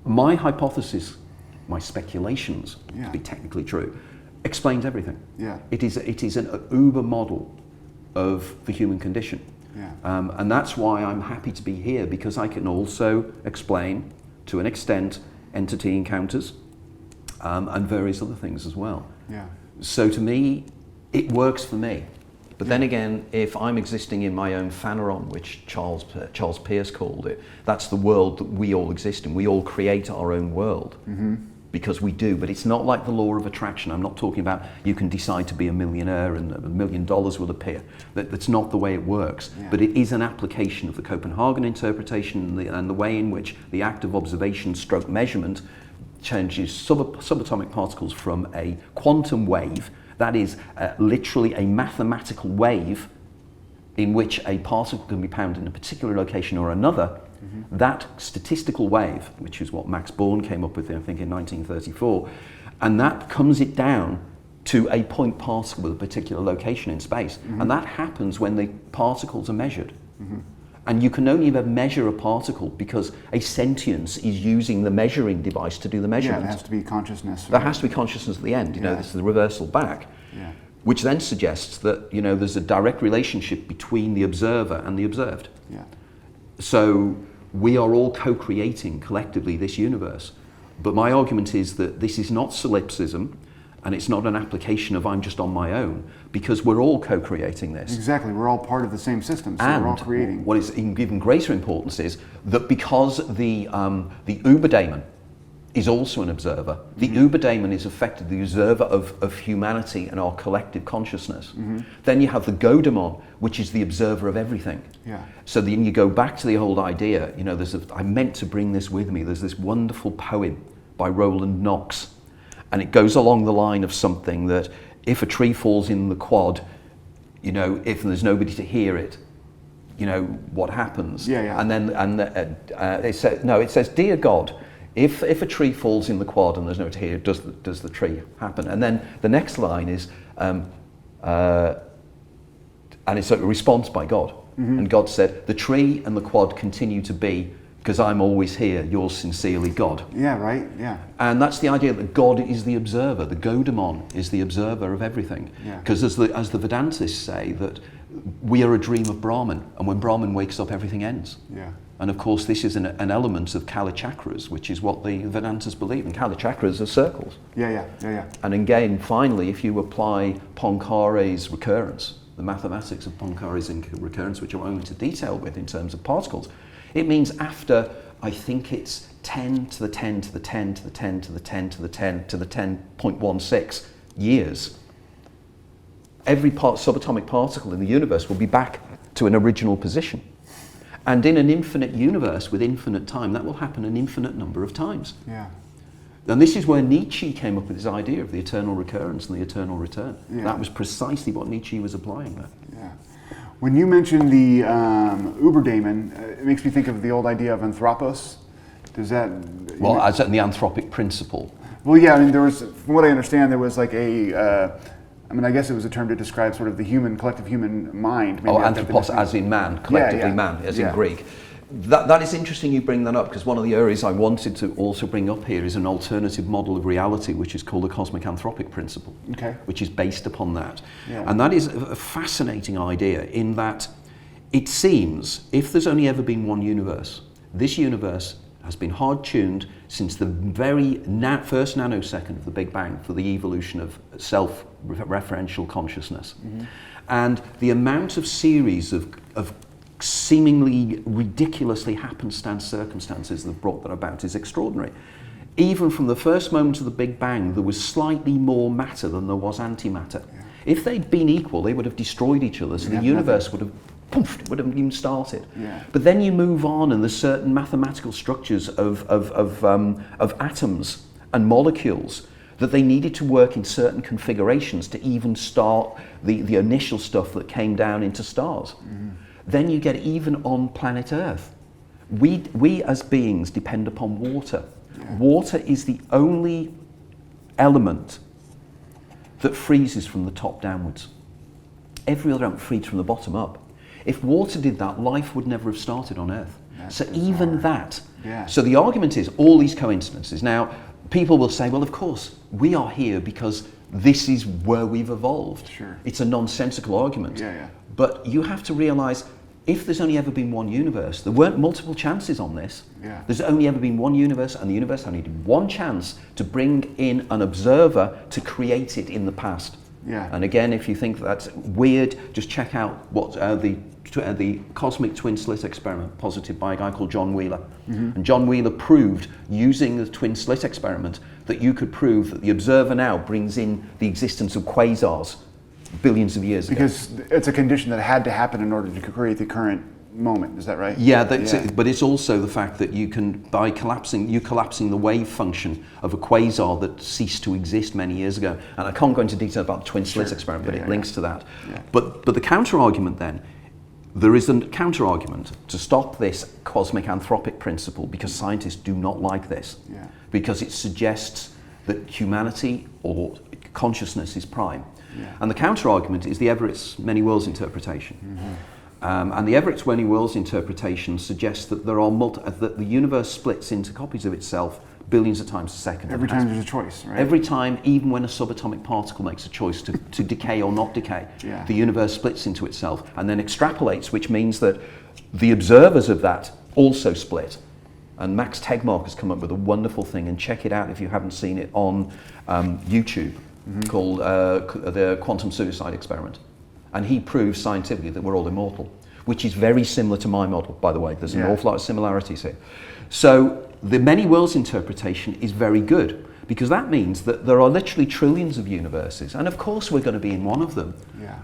My hypothesis, my speculations, to be technically true, explains everything. Yeah. It is an uber model of the human condition. Yeah. And that's why I'm happy to be here, because I can also explain, to an extent, entity encounters and various other things as well. Yeah. So to me, it works for me. But then again, if I'm existing in my own phaneron, which Charles Peirce called it, that's the world that we all exist in. We all create our own world. Because we do, but it's not like the law of attraction. I'm not talking about you can decide to be a millionaire and $1 million will appear. That's not the way it works. Yeah. But it is an application of the Copenhagen interpretation and the way in which the act of observation stroke measurement changes subatomic particles from a quantum wave, that is literally a mathematical wave in which a particle can be found in a particular location or another, that statistical wave, which is what Max Born came up with, I think, in 1934, and that comes it down to a point particle with a particular location in space. And that happens when the particles are measured. And you can only ever measure a particle because a sentience is using the measuring device to do the measurement. Yeah, there has to be consciousness. There has to be consciousness at the end. You know, this is the reversal back. Yeah. Which then suggests that, you know, there's a direct relationship between the observer and the observed. Yeah. So we are all co-creating collectively this universe. But my argument is that this is not solipsism, and it's not an application of I'm just on my own, because we're all co-creating this. Exactly, we're all part of the same system, so And we're all creating. what is even greater importance is that because the Uber Damon is also an observer, the Uber Damon is effectively the observer of humanity and our collective consciousness. Then you have the Godemon, which is the observer of everything. Yeah. So then you go back to the old idea, you know, I meant to bring this with me, there's this wonderful poem by Roland Knox, and it goes along the line of something that if a tree falls in the quad, you know, if there's nobody to hear it, you know, what happens? Yeah, yeah. And then it says, dear God, if a tree falls in the quad and there's nobody to hear it, does the tree happen? And then the next line is, and it's a response by God. And God said, the tree and the quad continue to be because I'm always here, yours sincerely, God. Yeah, right, yeah. And that's the idea that God is the observer, the Godemon is the observer of everything. Because as the Vedantists say, that we are a dream of Brahman, and when Brahman wakes up, everything ends. Yeah. And of course, this is an element of Kala chakras, which is what the Vedantas believe. And Kala chakras are circles. Yeah. And again, finally, if you apply Poincaré's recurrence, the mathematics of Poincaré's recurrence, which I won't go into detail with in terms of particles, it means after, I think it's 10 to the 10 to the 10 to the 10 to the 10 to the 10 to the 10.16 years, every subatomic particle in the universe will be back to an original position. And in an infinite universe with infinite time, that will happen an infinite number of times. Yeah. And this is where Nietzsche came up with his idea of the eternal recurrence and the eternal return. Yeah. That was precisely what Nietzsche was applying there. Yeah. When you mentioned the Uber Damon, it makes me think of the old idea of anthropos. Does that... Well, as in the anthropic principle. Well, yeah, I mean, there was, from what I understand, there was like I guess it was a term to describe sort of the collective human mind. Maybe Anthropos as in man, collectively man, as in Greek. That is interesting you bring that up, because one of the areas I wanted to also bring up here is an alternative model of reality, which is called the cosmic anthropic principle, which is based upon that. Yeah. And that is a fascinating idea in that it seems, if there's only ever been one universe, this universe has been hard-tuned since the very first nanosecond of the Big Bang for the evolution of self-referential consciousness. And the amount of series of seemingly ridiculously happenstance circumstances that have brought that about is extraordinary. Even from the first moment of the Big Bang, there was slightly more matter than there was antimatter. Yeah. If they'd been equal, they would have destroyed each other, so the universe would have wouldn't even started. Yeah. But then you move on, and there's certain mathematical structures of atoms and molecules that they needed to work in certain configurations to even start the initial stuff that came down into stars. Then you get even on planet Earth. We as beings depend upon water. Yeah. Water is the only element that freezes from the top downwards. Every other element freezes from the bottom up. If water did that, life would never have started on Earth. So even that. Yeah. So the argument is all these coincidences. Now, people will say, well, of course, we are here because this is where we've evolved. Sure. It's a nonsensical argument. Yeah. But you have to realize, if there's only ever been one universe, there weren't multiple chances on this. Yeah. There's only ever been one universe, and the universe only needed one chance to bring in an observer to create it in the past. Yeah. And again, if you think that's weird, just check out what the cosmic twin slit experiment posited by a guy called John Wheeler. And John Wheeler proved, using the twin slit experiment, that you could prove that the observer now brings in the existence of quasars billions of years ago. Because it's a condition that had to happen in order to create the current moment, is that right? Yeah, but it's also the fact that you can, by collapsing the wave function of a quasar that ceased to exist many years ago, and I can't go into detail about the twin slit experiment, but it links to that. Yeah. But the counter argument then there is a counter-argument to stop this cosmic anthropic principle, because scientists do not like this, because it suggests that humanity or consciousness is prime. And the counter-argument is the Everett's many worlds interpretation. And the Everett's many worlds interpretation suggests that that the universe splits into copies of itself billions of times a second. Every time there's a choice, right? Every time, even when a subatomic particle makes a choice to decay or not decay, the universe splits into itself and then extrapolates, which means that the observers of that also split. And Max Tegmark has come up with a wonderful thing, and check it out if you haven't seen it on YouTube, called the Quantum Suicide Experiment. And he proves scientifically that we're all immortal, which is very similar to my model, by the way. There's an awful lot of similarities here. So the many worlds interpretation is very good, because that means that there are literally trillions of universes, and of course we're going to be in one of them.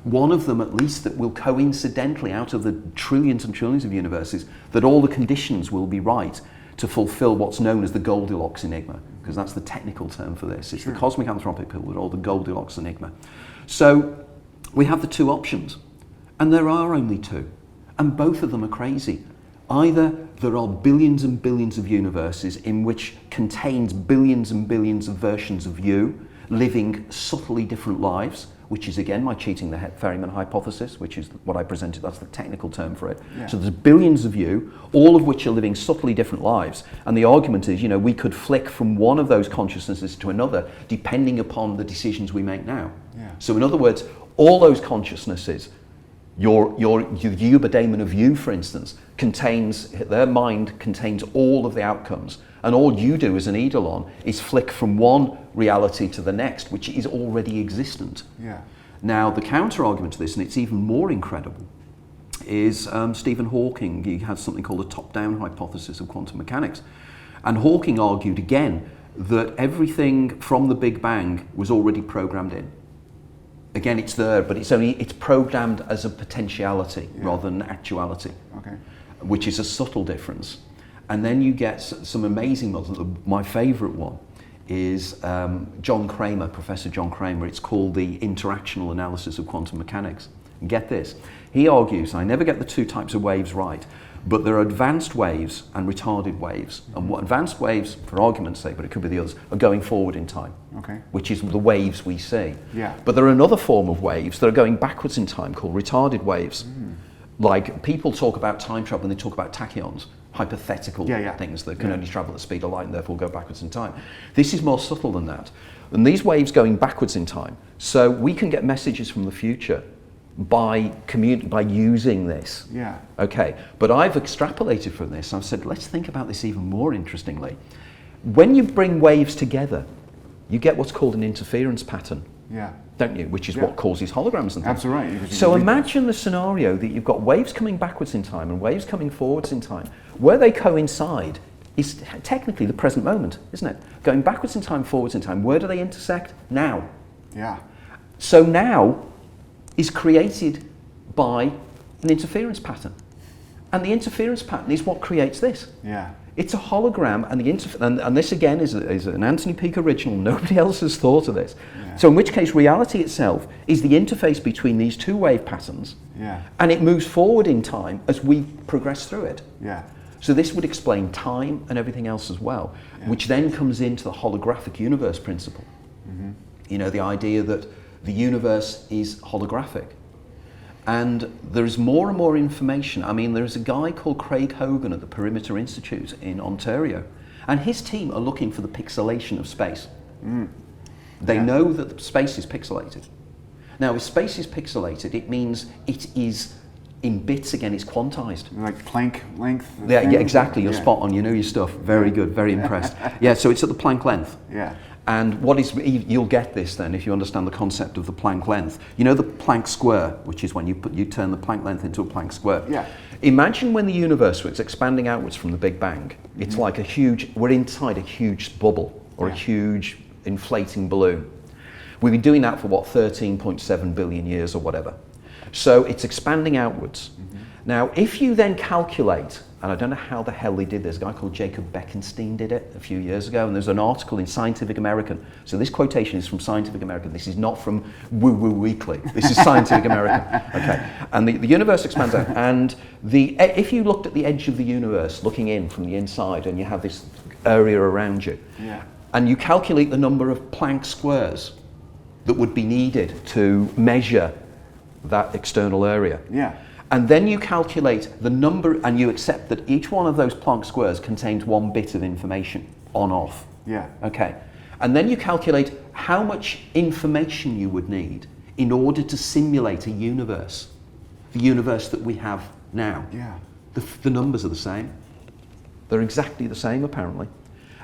One of them at least that will coincidentally, out of the trillions and trillions of universes, that all the conditions will be right to fulfill what's known as the Goldilocks enigma, because that's the technical term for this. It's the cosmic anthropic pillar, or the Goldilocks enigma. So we have the two options, and there are only two, and both of them are crazy. Either there are billions and billions of universes in which contains billions and billions of versions of you living subtly different lives, which is again my cheating the ferryman hypothesis, which is what I presented. That's the technical term for it. So there's billions of you, all of which are living subtly different lives, and the argument is, we could flick from one of those consciousnesses to another depending upon the decisions we make now. So in other words, all those consciousnesses, your Uber Damon of you, for instance, their mind contains all of the outcomes, and all you do as an eidolon is flick from one reality to the next, which is already existent. Now, the counter-argument to this, and it's even more incredible, is Stephen Hawking. He has something called the top-down hypothesis of quantum mechanics, and Hawking argued again that everything from the Big Bang was already programmed in. Again, it's there, but it's programmed as a potentiality rather than actuality, which is a subtle difference. And then you get some amazing models. My favorite one is John Kramer, Professor John Kramer. It's called the interactional analysis of quantum mechanics. And get this, he argues, and I never get the two types of waves right, but there are advanced waves and retarded waves. And what advanced waves, for argument's sake, but it could be the others, are going forward in time, which is the waves we see. But there are another form of waves that are going backwards in time called retarded waves. Like people talk about time travel and they talk about tachyons, hypothetical things that can only travel at the speed of light and therefore go backwards in time. This is more subtle than that. And these waves going backwards in time, so we can get messages from the future by using this. Okay, but I've extrapolated from this. I've said, let's think about this even more interestingly. When you bring waves together, you get what's called an interference pattern, don't you? Which is what causes holograms and things. Absolutely right. So imagine the scenario that you've got waves coming backwards in time and waves coming forwards in time. Where they coincide is technically the present moment, isn't it? Going backwards in time, forwards in time. Where do they intersect? Now. So now is created by an interference pattern. And the interference pattern is what creates this. It's a hologram, and this again is an Anthony Peake original. Nobody else has thought of this. So in which case reality itself is the interface between these two wave patterns, and it moves forward in time as we progress through it. So this would explain time and everything else as well, which then comes into the holographic universe principle. The idea that the universe is holographic. And there's more and more information. I mean, there's a guy called Craig Hogan at the Perimeter Institute in Ontario, and his team are looking for the pixelation of space. They know that the space is pixelated. Now, if space is pixelated, it means it is in bits again, it's quantized. Like Planck length? Yeah, exactly, you're spot on, you know your stuff. Very good, very impressed. So it's at the Planck length. And you'll get this then if you understand the concept of the Planck length. You know the Planck square, which is when you turn the Planck length into a Planck square. Imagine when the universe was expanding outwards from the Big Bang. It's like we're inside a huge bubble or a huge inflating balloon. We've been doing that for 13.7 billion years or whatever. So it's expanding outwards. Now, if you then calculate, and I don't know how the hell they did this. A guy called Jacob Bekenstein did it a few years ago, and there's an article in Scientific American. So this quotation is from Scientific American. This is not from Woo Woo Weekly. This is Scientific American. Okay, and the universe expands out, and if you looked at the edge of the universe, looking in from the inside, and you have this area around you, and you calculate the number of Planck squares that would be needed to measure that external area. And then you calculate the number, and you accept that each one of those Planck squares contains one bit of information, on, off. Okay. And then you calculate how much information you would need in order to simulate a universe, the universe that we have now. The numbers are the same. They're exactly the same, apparently.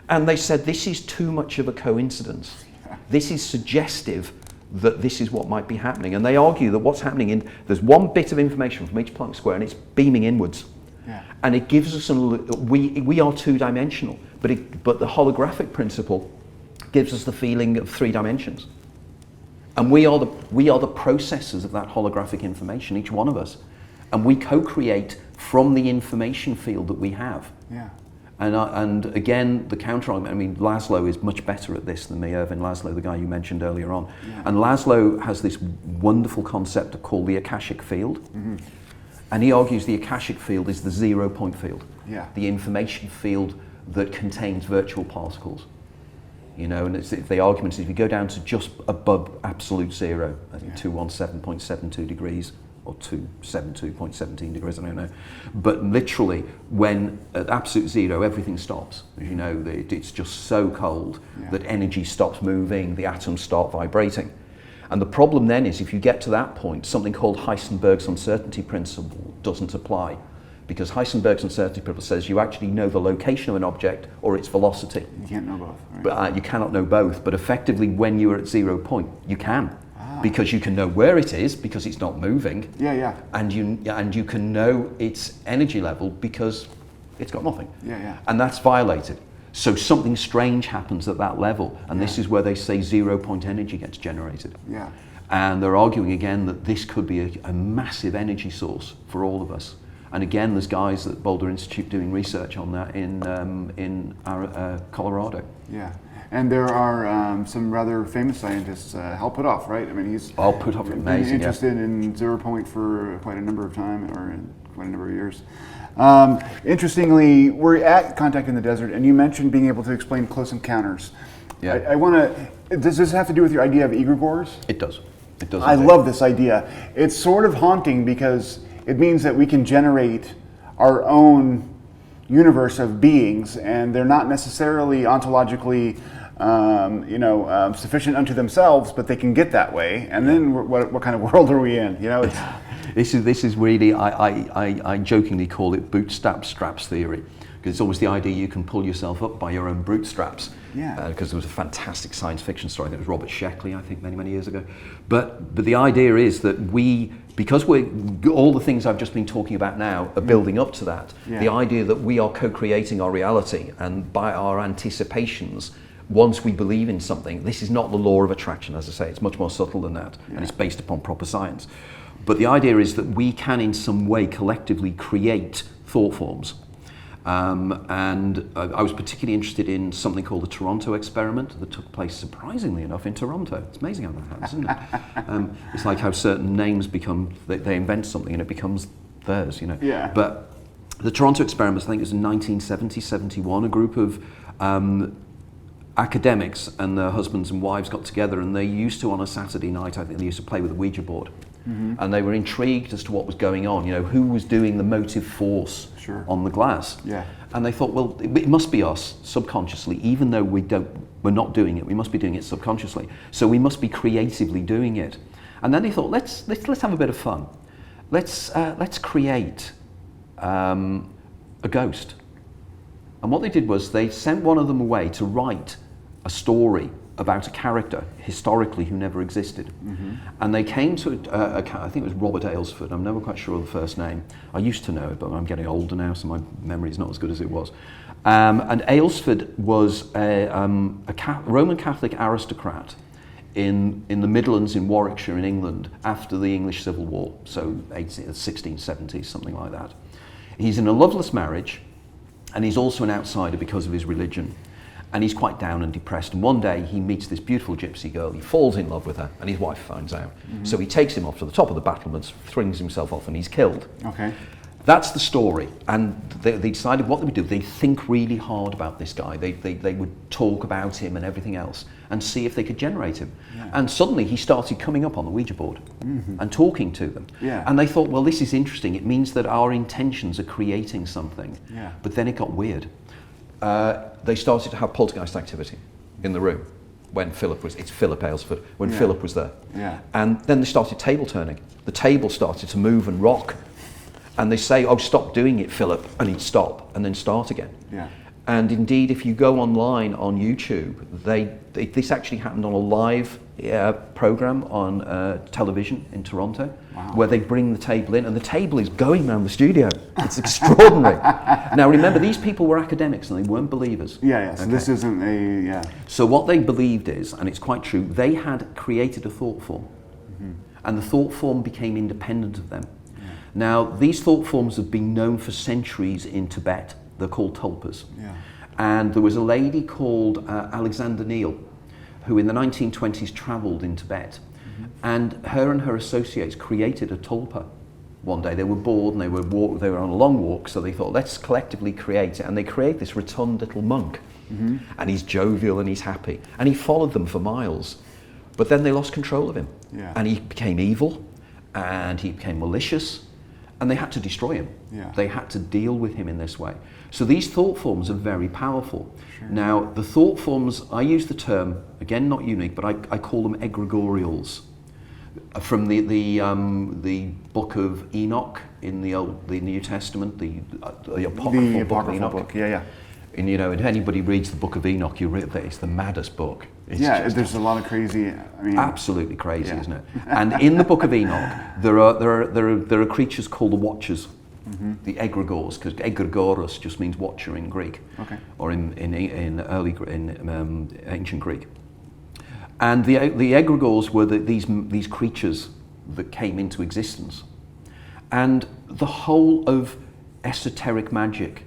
And they said this is too much of a coincidence. This is suggestive that this is what might be happening. And they argue that what's happening there's one bit of information from each Planck square and it's beaming inwards. And it gives us, we are two-dimensional, but the holographic principle gives us the feeling of 3 dimensions. And we are the processors of that holographic information, each one of us. And we co-create from the information field that we have. And again, the counter-argument, I mean, Laszlo is much better at this than me, Irvin Laszlo, the guy you mentioned earlier on. And Laszlo has this wonderful concept called the Akashic field. And he argues the Akashic field is the 0-point field, the information field that contains virtual particles. You know, and the argument is if you go down to just above absolute zero, I think 217.72 degrees, or 272.17 degrees, I don't know. But literally, when at absolute zero, everything stops. As you know, it's just so cold that energy stops moving, the atoms start vibrating. And the problem then is if you get to that point, something called Heisenberg's uncertainty principle doesn't apply. Because Heisenberg's uncertainty principle says you actually know the location of an object or its velocity. You can't know both, right? But you cannot know both. But effectively, when you're at 0 point, you can. Because you can know where it is because it's not moving. And you can know its energy level because it's got nothing. And that's violated. So something strange happens at that level, and this is where they say 0-point energy gets generated. And they're arguing again that this could be a massive energy source for all of us. And again, there's guys at Boulder Institute doing research on that in Colorado. And there are some rather famous scientists, Hal Puthoff, right? I mean, he's been interested in 0 point for quite a number of time, or in quite a number of years. Interestingly, we're at Contact in the Desert, and you mentioned being able to explain close encounters. I want to. Does this have to do with your idea of egregors? It does. It does. I love this idea. It's sort of haunting because it means that we can generate our own universe of beings, and they're not necessarily ontologically sufficient unto themselves, but they can get that way. And then what kind of world are we in? You know, it's this is really, I jokingly call it bootstrap straps theory, because it's almost the idea you can pull yourself up by your own bootstraps. Because there was a fantastic science fiction story, that was Robert Sheckley, I think, many years ago. But the idea is that because all the things I've just been talking about now are building up to that, the idea that we are co-creating our reality, and by our anticipations, once we believe in something, this is not the law of attraction, as I say, it's much more subtle than that, and it's based upon proper science. But the idea is that we can in some way collectively create thought forms. And I was particularly interested in something called the Toronto experiment that took place, surprisingly enough, in Toronto. It's amazing how that happens, isn't it? It's like how certain names become, they invent something and it becomes theirs, you know. But the Toronto experiment, I think it was in 1970-71, a group of academics and their husbands and wives got together, and they used to, on a Saturday night, I think they used to play with a Ouija board. And they were intrigued as to what was going on, you know, who was doing the motive force on the glass. And they thought, well, it must be us subconsciously, even though we're not doing it, we must be doing it subconsciously. So we must be creatively doing it. And then they thought, let's have a bit of fun. Let's create a ghost. And what they did was they sent one of them away to write a story about a character historically who never existed. And they came to I think it was Robert Aylesford, I'm never quite sure of the first name. I used to know it, but I'm getting older now, so my memory is not as good as it was. And Aylesford was a Roman Catholic aristocrat in the Midlands in Warwickshire in England after the English Civil War, so 1670s, something like that. He's in a loveless marriage, and he's also an outsider because of his religion. And he's quite down and depressed. And one day he meets this beautiful gypsy girl. He falls in love with her, and his wife finds out. So he takes him off to the top of the battlements, flings himself off, and he's killed. Okay. That's the story. And they decided what they would do. They think really hard about this guy. They would talk about him and everything else and see if they could generate him. Yeah. And suddenly he started coming up on the Ouija board and talking to them. Yeah. And they thought, well, this is interesting. It means that our intentions are creating something. Yeah. But then it got weird. They started to have poltergeist activity in the room when it's Philip Aylesford, when Philip was there. Yeah. And then they started table turning. The table started to move and rock. And they say, oh, stop doing it, Philip. And he'd stop and then start again. Yeah. And indeed, if you go online on YouTube, this actually happened on a live program on television in Toronto, where they bring the table in, and the table is going around the studio. It's extraordinary. Now, remember, these people were academics and they weren't believers. Yeah. So this isn't a So what they believed is, and it's quite true, they had created a thought form, and the thought form became independent of them. Now, these thought forms have been known for centuries in Tibet. They're called tulpas. Yeah. And there was a lady called Alexander Neil, who in the 1920s traveled in Tibet. And her associates created a tulpa. One day they were bored and they were on a long walk, so they thought, let's collectively create it. And they create this rotund little monk. And he's jovial and he's happy. And he followed them for miles. But then they lost control of him. Yeah. And he became evil, and he became malicious, and they had to destroy him. Yeah. They had to deal with him in this way. So these thought forms are very powerful. Sure. Now, the thought forms, I use the term, again, not unique, but I call them egregorials. From the book of Enoch in the New Testament, the apocryphal book of Enoch. Yeah. And if anybody reads the book of Enoch, you read that it's the maddest book. There's a lot of crazy. Absolutely crazy, isn't it? And in the book of Enoch, there are creatures called the Watchers, the egregors, because egregoros just means watcher in Greek, or in ancient Greek. And the egregors were these creatures that came into existence, and the whole of esoteric magic,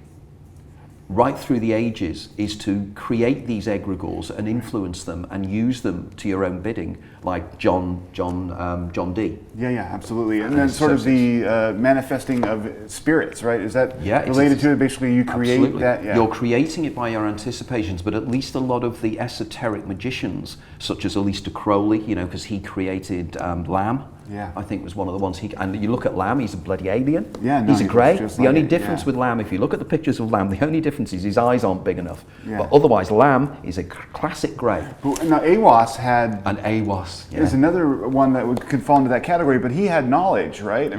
right through the ages, is to create these egregors and influence them and use them to your own bidding, like John Dee. Yeah, absolutely. And then sort of the manifesting of spirits, right? Is that related to it? Basically, you create that? Yeah. You're creating it by your anticipations, but at least a lot of the esoteric magicians, such as Aleister Crowley, because he created Lamb. Yeah. I think was one of the ones and you look at Lamb, he's a bloody alien. Yeah, no, he's a grey. The only like difference with Lamb, if you look at the pictures of Lamb, the only difference is his eyes aren't big enough. Yeah. But otherwise, Lamb is a classic grey. Now, Aiwass had... And Aiwass, There's another one that could fall into that category, but he had knowledge, right?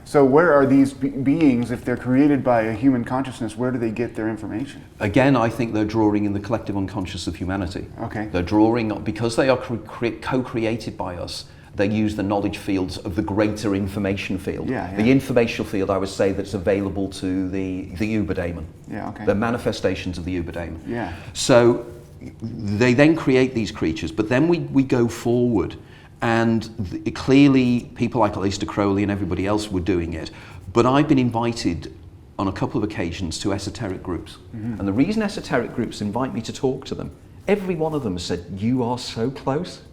So where are these beings, if they're created by a human consciousness, where do they get their information? Again, I think they're drawing in the collective unconscious of humanity. Okay. They're drawing, because they are co-created by us, they use the knowledge fields of the greater information field. The informational field, I would say, that's available to the Uber Damon. The manifestations of the Uber Damon. Yeah. So they then create these creatures, but then we go forward, and clearly people like Aleister Crowley and everybody else were doing it, but I've been invited on a couple of occasions to esoteric groups. And the reason esoteric groups invite me to talk to them, every one of them has said, you are so close.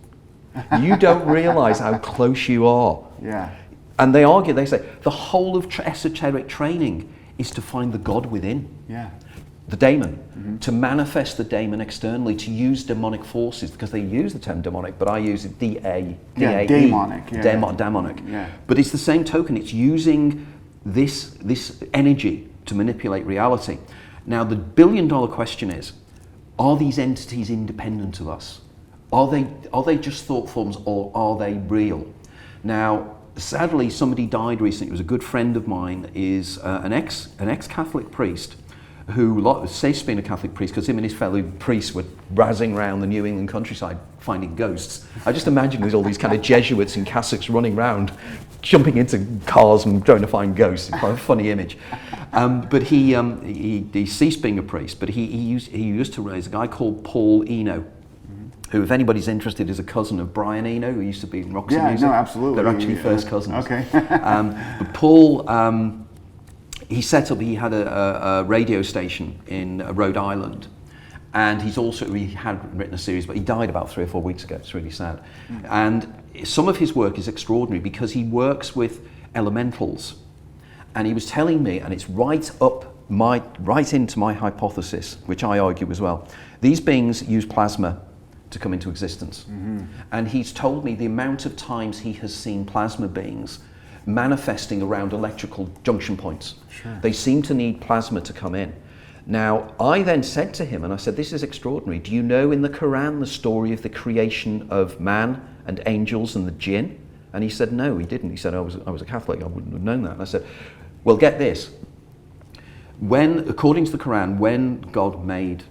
You don't realise how close you are. Yeah. And they argue, they say, the whole of esoteric training is to find the God within. Yeah. The daemon, to manifest the daemon externally, to use demonic forces, because they use the term demonic, but I use it D-A-E. Demonic. Demonic. Yeah. But it's the same token, it's using this energy to manipulate reality. Now, the billion-dollar question is, are these entities independent of us? Are they just thought forms, or are they real? Now, sadly, somebody died recently. It was a good friend of mine, is an ex-Catholic priest who ceased being a Catholic priest because him and his fellow priests were razzing around the New England countryside finding ghosts. I just imagine there's all these kind of Jesuits in cassocks running around, jumping into cars and trying to find ghosts. It's quite a funny image. But he ceased being a priest, but he used to raise a guy called Paul Eno, who, if anybody's interested, is a cousin of Brian Eno, who used to be in Roxy Music. Yeah, no, absolutely. They're actually first cousins. Okay. But Paul, he had a radio station in Rhode Island, and he had written a series, but he died about 3 or 4 weeks ago. It's really sad. And some of his work is extraordinary because he works with elementals, and he was telling me, and it's right into my hypothesis, which I argue as well. These beings use plasma to come into existence. And he's told me the amount of times he has seen plasma beings manifesting around electrical junction points. Sure. They seem to need plasma to come in. Now, I then said to him, and I said, this is extraordinary. Do you know in the Quran the story of the creation of man and angels and the jinn? And he said, no, he didn't. He said, I was a Catholic, I wouldn't have known that. And I said, well, get this. According to the Quran, when God made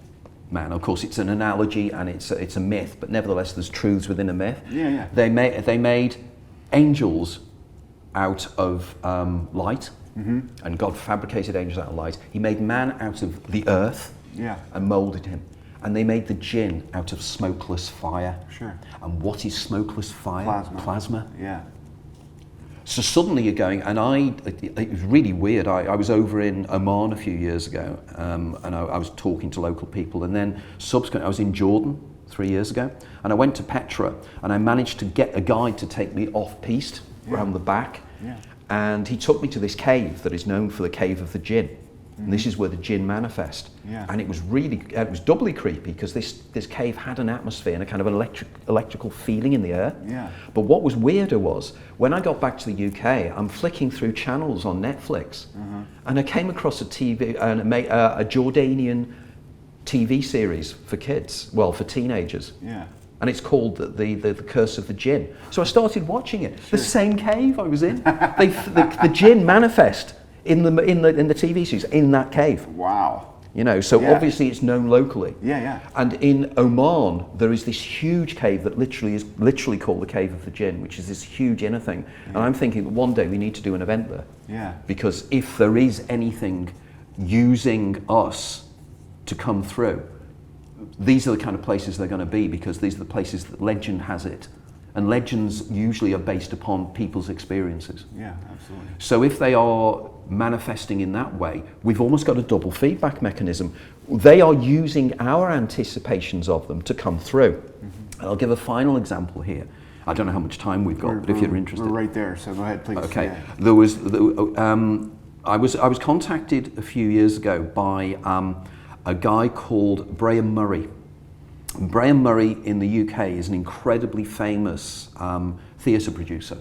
man, of course it's an analogy and it's a myth, but nevertheless there's truths within a myth. Yeah. They made angels out of light, and God fabricated angels out of light. He made man out of the earth, and molded him. And they made the jinn out of smokeless fire. Sure. And what is smokeless fire? Plasma. Yeah. So suddenly you're going, and it was really weird. I was over in Oman a few years ago, and I was talking to local people, and then subsequently I was in Jordan 3 years ago, and I went to Petra, and I managed to get a guide to take me off-piste around the back, and he took me to this cave that is known for the Cave of the Jinn. And this is where the jinn manifest. And it was doubly creepy because this cave had an atmosphere and a kind of electrical feeling in the air. But what was weirder was, when I got back to the UK, I'm flicking through channels on Netflix, and I came across a Jordanian TV series for kids, well, for teenagers. And it's called the Curse of the Jinn. So I started watching it. The same cave I was in. The jinn manifest in the TV series in that cave. Wow. You know, so obviously it's known locally. Yeah. And in Oman, there is this huge cave that is literally called the Cave of the Jinn, which is this huge inner thing. And I'm thinking that one day we need to do an event there. Because if there is anything using us to come through, these are the kind of places they're going to be, because these are the places that legend has it. And legends usually are based upon people's experiences. Yeah, absolutely. So if they are manifesting in that way, we've almost got a double feedback mechanism. They are using our anticipations of them to come through. And I'll give a final example here. I don't know how much time we've got, but if you're interested. We're right there, so go ahead, please. Okay. I was contacted a few years ago by a guy called Graham Murray. Graham Murray in the UK is an incredibly famous theatre producer.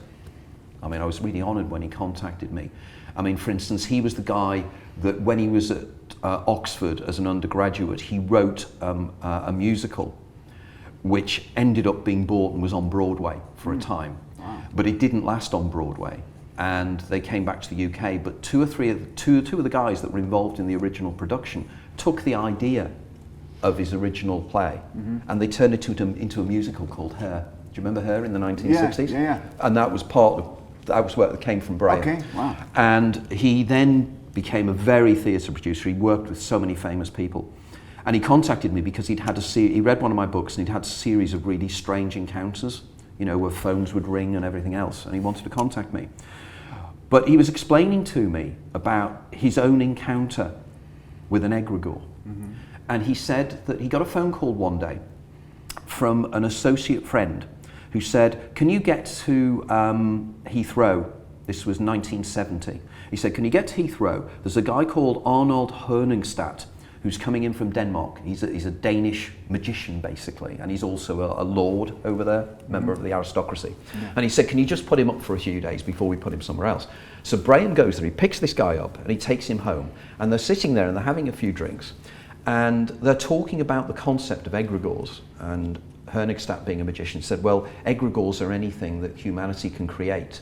I mean, I was really honoured when he contacted me. I mean, for instance, he was the guy that when he was at Oxford as an undergraduate, he wrote a musical which ended up being bought and was on Broadway for a time. Wow. But it didn't last on Broadway. And they came back to the UK, but two of the guys that were involved in the original production took the idea of his original play, and they turned it into a musical called Her. Do you remember Her in the 1960s? Yeah. And that was where it came from Graham. Okay, wow. And he then became a very theatre producer. He worked with so many famous people. And he contacted me because he read one of my books and he'd had a series of really strange encounters, you know, where phones would ring and everything else, and he wanted to contact me. But he was explaining to me about his own encounter with an egregor. And he said that he got a phone call one day from an associate friend who said, can you get to Heathrow? This was 1970. He said, can you get to Heathrow? There's a guy called Arnold Herningstat who's coming in from Denmark. He's a Danish magician, basically, and he's also a lord over there, member of the aristocracy. And he said, can you just put him up for a few days before we put him somewhere else? So Graham goes there, he picks this guy up, and he takes him home, and they're sitting there and they're having a few drinks, and they're talking about the concept of egregors. And Herningstat, being a magician, said, well, egregors are anything that humanity can create.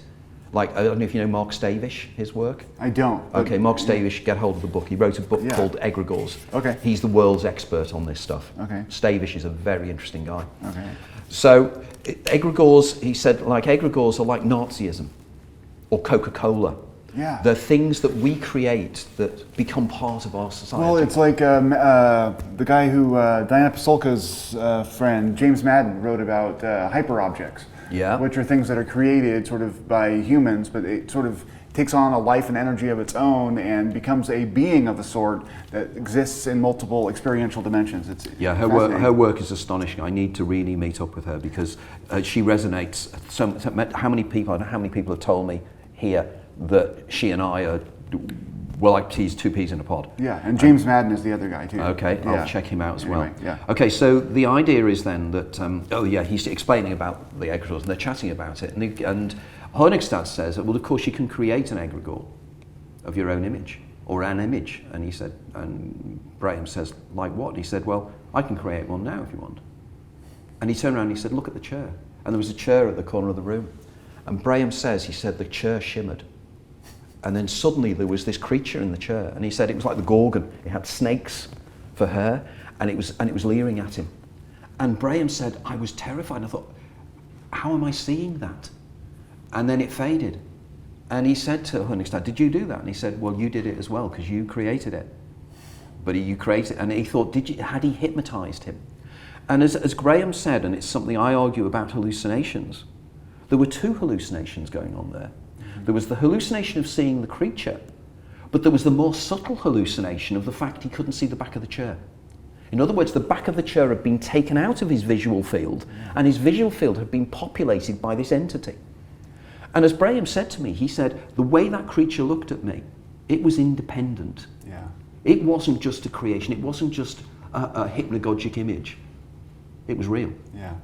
Like, I don't know if you know Mark Stavish, his work? I don't. Okay, Mark Stavish, get hold of the book. He wrote a book called Egregors. Okay. He's the world's expert on this stuff. Okay. Stavish is a very interesting guy. Okay. So, egregors, he said, like, egregors are like Nazism or Coca-Cola. Yeah. They're things that we create that become part of our society. Well, it's like the guy who, Diana Pasulka's friend, James Madden, wrote about hyperobjects. Yeah. Which are things that are created sort of by humans, but it sort of takes on a life and energy of its own and becomes a being of a sort that exists in multiple experiential dimensions. It's her work is astonishing. I need to really meet up with her because she resonates. How many people have told me here that she and I are, well, like two peas in a pod. Yeah, and James Madden is the other guy too. Okay, I'll check him out as well. Yeah. Okay, so the idea is then that, he's explaining about the egregores and they're chatting about it. And Honigstad says that, well, of course you can create an egregor of your own image, or an image. And he said, and Graham says, like what? And he said, well, I can create one now if you want. And he turned around and he said, look at the chair. And there was a chair at the corner of the room. And Graham says, he said, the chair shimmered. And then suddenly there was this creature in the chair, and he said it was like the Gorgon. It had snakes for hair, and it was leering at him. And Graham said, I was terrified. I thought, how am I seeing that? And then it faded. And he said to Honigstad, did you do that? And he said, well, you did it as well, because you created it. But you created it, and he thought, had he hypnotized him? And as Graham said, and it's something I argue about hallucinations, there were two hallucinations going on there. There was the hallucination of seeing the creature, but there was the more subtle hallucination of the fact he couldn't see the back of the chair. In other words, the back of the chair had been taken out of his visual field, and his visual field had been populated by this entity. And as Graham said to me, he said, the way that creature looked at me, it was independent. Yeah. It wasn't just a creation, it wasn't just a hypnagogic image. It was real. Yeah.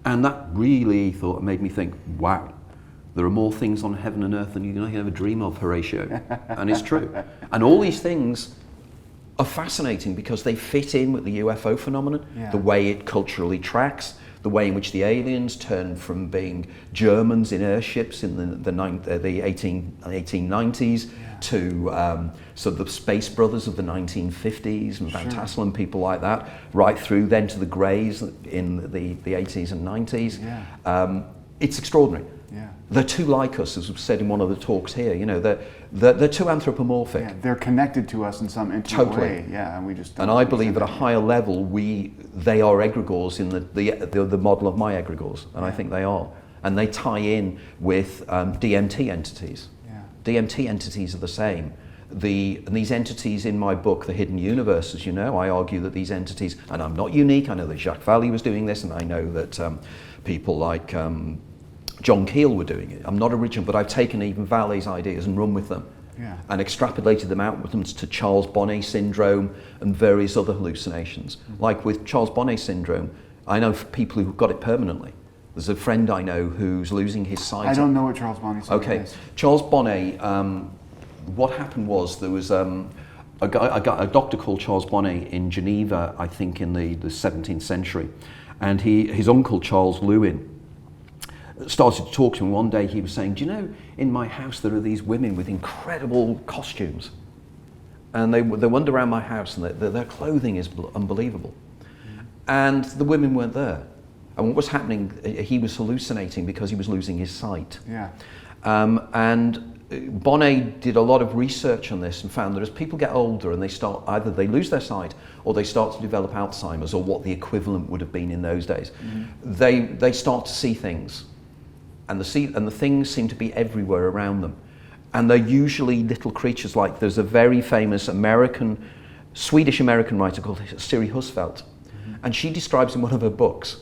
And that really made me think, wow. There are more things on heaven and earth than you can ever dream of, Horatio. And it's true. And all these things are fascinating because they fit in with the UFO phenomenon, the way it culturally tracks, the way in which the aliens turned from being Germans in airships in the 1890s to sort of the Space Brothers of the 1950s and Van Tassel and people like that, right through then to the Greys in the 80s and 90s. Yeah. It's extraordinary. Yeah. They're too like us, as was said in one of the talks here. You know, they're too anthropomorphic. Yeah, they're connected to us in some intimate way. Yeah, and we just. And I believe at a higher level, they are egregores in the model of my egregores, and I think they are, and they tie in with DMT entities. Yeah. DMT entities are the same. And these entities in my book, The Hidden Universe, as you know, I argue that these entities, and I'm not unique. I know that Jacques Vallee was doing this, and I know that people like. John Keel were doing it. I'm not original, but I've taken even Vallee's ideas and run with them and extrapolated them out with them to Charles Bonnet syndrome and various other hallucinations. Like with Charles Bonnet syndrome, I know people who've got it permanently. There's a friend I know who's losing his sight. I don't know what Charles Bonnet syndrome is. Charles Bonnet, what happened was there was a doctor called Charles Bonnet in Geneva, I think in the 17th century, and his uncle Charles Lewin started to talk to him. One day he was saying, do you know, in my house there are these women with incredible costumes, and they wander around my house and their clothing is unbelievable. And the women weren't there. And what was happening, he was hallucinating because he was losing his sight. Yeah. And Bonnet did a lot of research on this and found that as people get older and either they lose their sight or they start to develop Alzheimer's, or what the equivalent would have been in those days, they start to see things. And the things seem to be everywhere around them. And they're usually little creatures like, there's a very famous Swedish-American writer called Siri Husfeldt. And she describes in one of her books,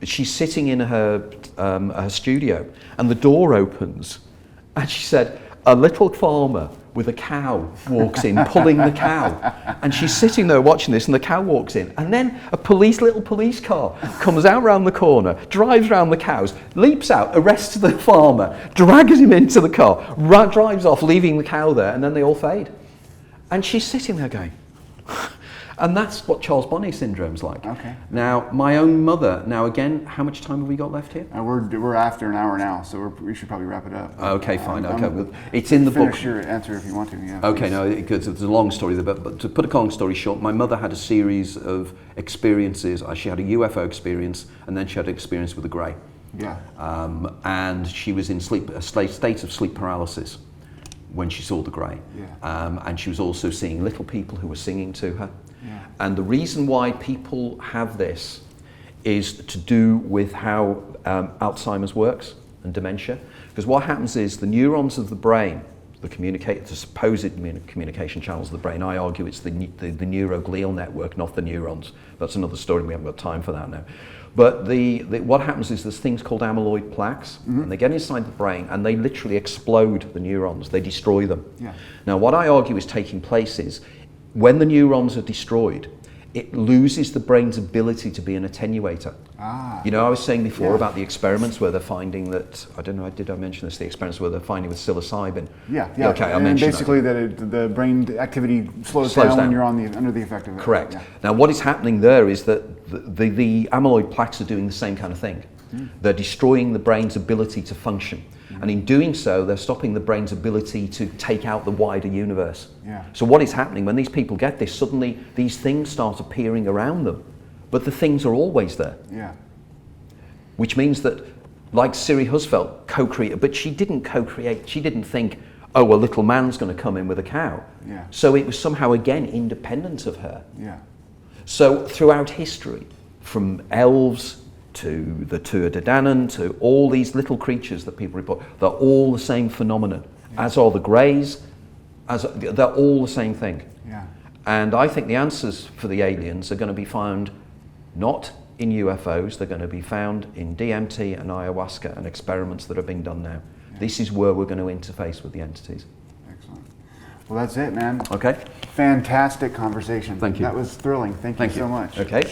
she's sitting in her studio and the door opens and she said, a little farmer with a cow walks in, pulling the cow. And she's sitting there watching this and the cow walks in. And then a little police car comes out round the corner, drives round the cows, leaps out, arrests the farmer, drags him into the car, drives off, leaving the cow there, and then they all fade. And she's sitting there going, and that's what Charles Bonnet syndrome's like. Okay. Now, my own mother, now again, how much time have we got left here? We're after an hour now, so we should probably wrap it up. Okay, fine. Okay, it's in the book. Finish your answer if you want to. Yeah. Okay, please. no, because it's a long story there, but to put a long story short, my mother had a series of experiences. She had a UFO experience, and then she had an experience with a grey. Yeah. And she was in a state of sleep paralysis when she saw the grey. Yeah. And she was also seeing little people who were singing to her. Yeah. And the reason why people have this is to do with how Alzheimer's works. and dementia. Because what happens is the neurons of the brain, the supposed communication channels of the brain, I argue it's the neuroglial network, not the neurons. That's another story, we haven't got time for that now. But what happens is there's things called amyloid plaques, and they get inside the brain and they literally explode the neurons, they destroy them. Yeah. Now what I argue is taking place is, when the neurons are destroyed, it loses the brain's ability to be an attenuator. Ah. You know, I was saying before about the experiments where they're finding that, I don't know, did I mention this, the experiments where they're finding with psilocybin? Yeah. Okay, I and mentioned basically that the brain activity slows down when you're under the effect of it. Correct. Yeah. Now what is happening there is that the amyloid plaques are doing the same kind of thing. They're destroying the brain's ability to function. And in doing so, they're stopping the brain's ability to take out the wider universe. Yeah. So what is happening, when these people get this, suddenly these things start appearing around them, but the things are always there. Yeah. Which means that, like Siri Husfeld co-created, but she didn't co-create, she didn't think, oh, a little man's going to come in with a cow. Yeah. So it was somehow, again, independent of her. Yeah. So throughout history, from elves to the Tuatha De Danann, to all these little creatures that people report, they're all the same phenomenon, as are the greys, they're all the same thing. Yeah. And I think the answers for the aliens are going to be found not in UFOs, they're going to be found in DMT and ayahuasca and experiments that are being done now. Yeah. This is where we're going to interface with the entities. Excellent. Well, that's it, man. Okay. Fantastic conversation. Thank you. That was thrilling. Thank you so much. Okay.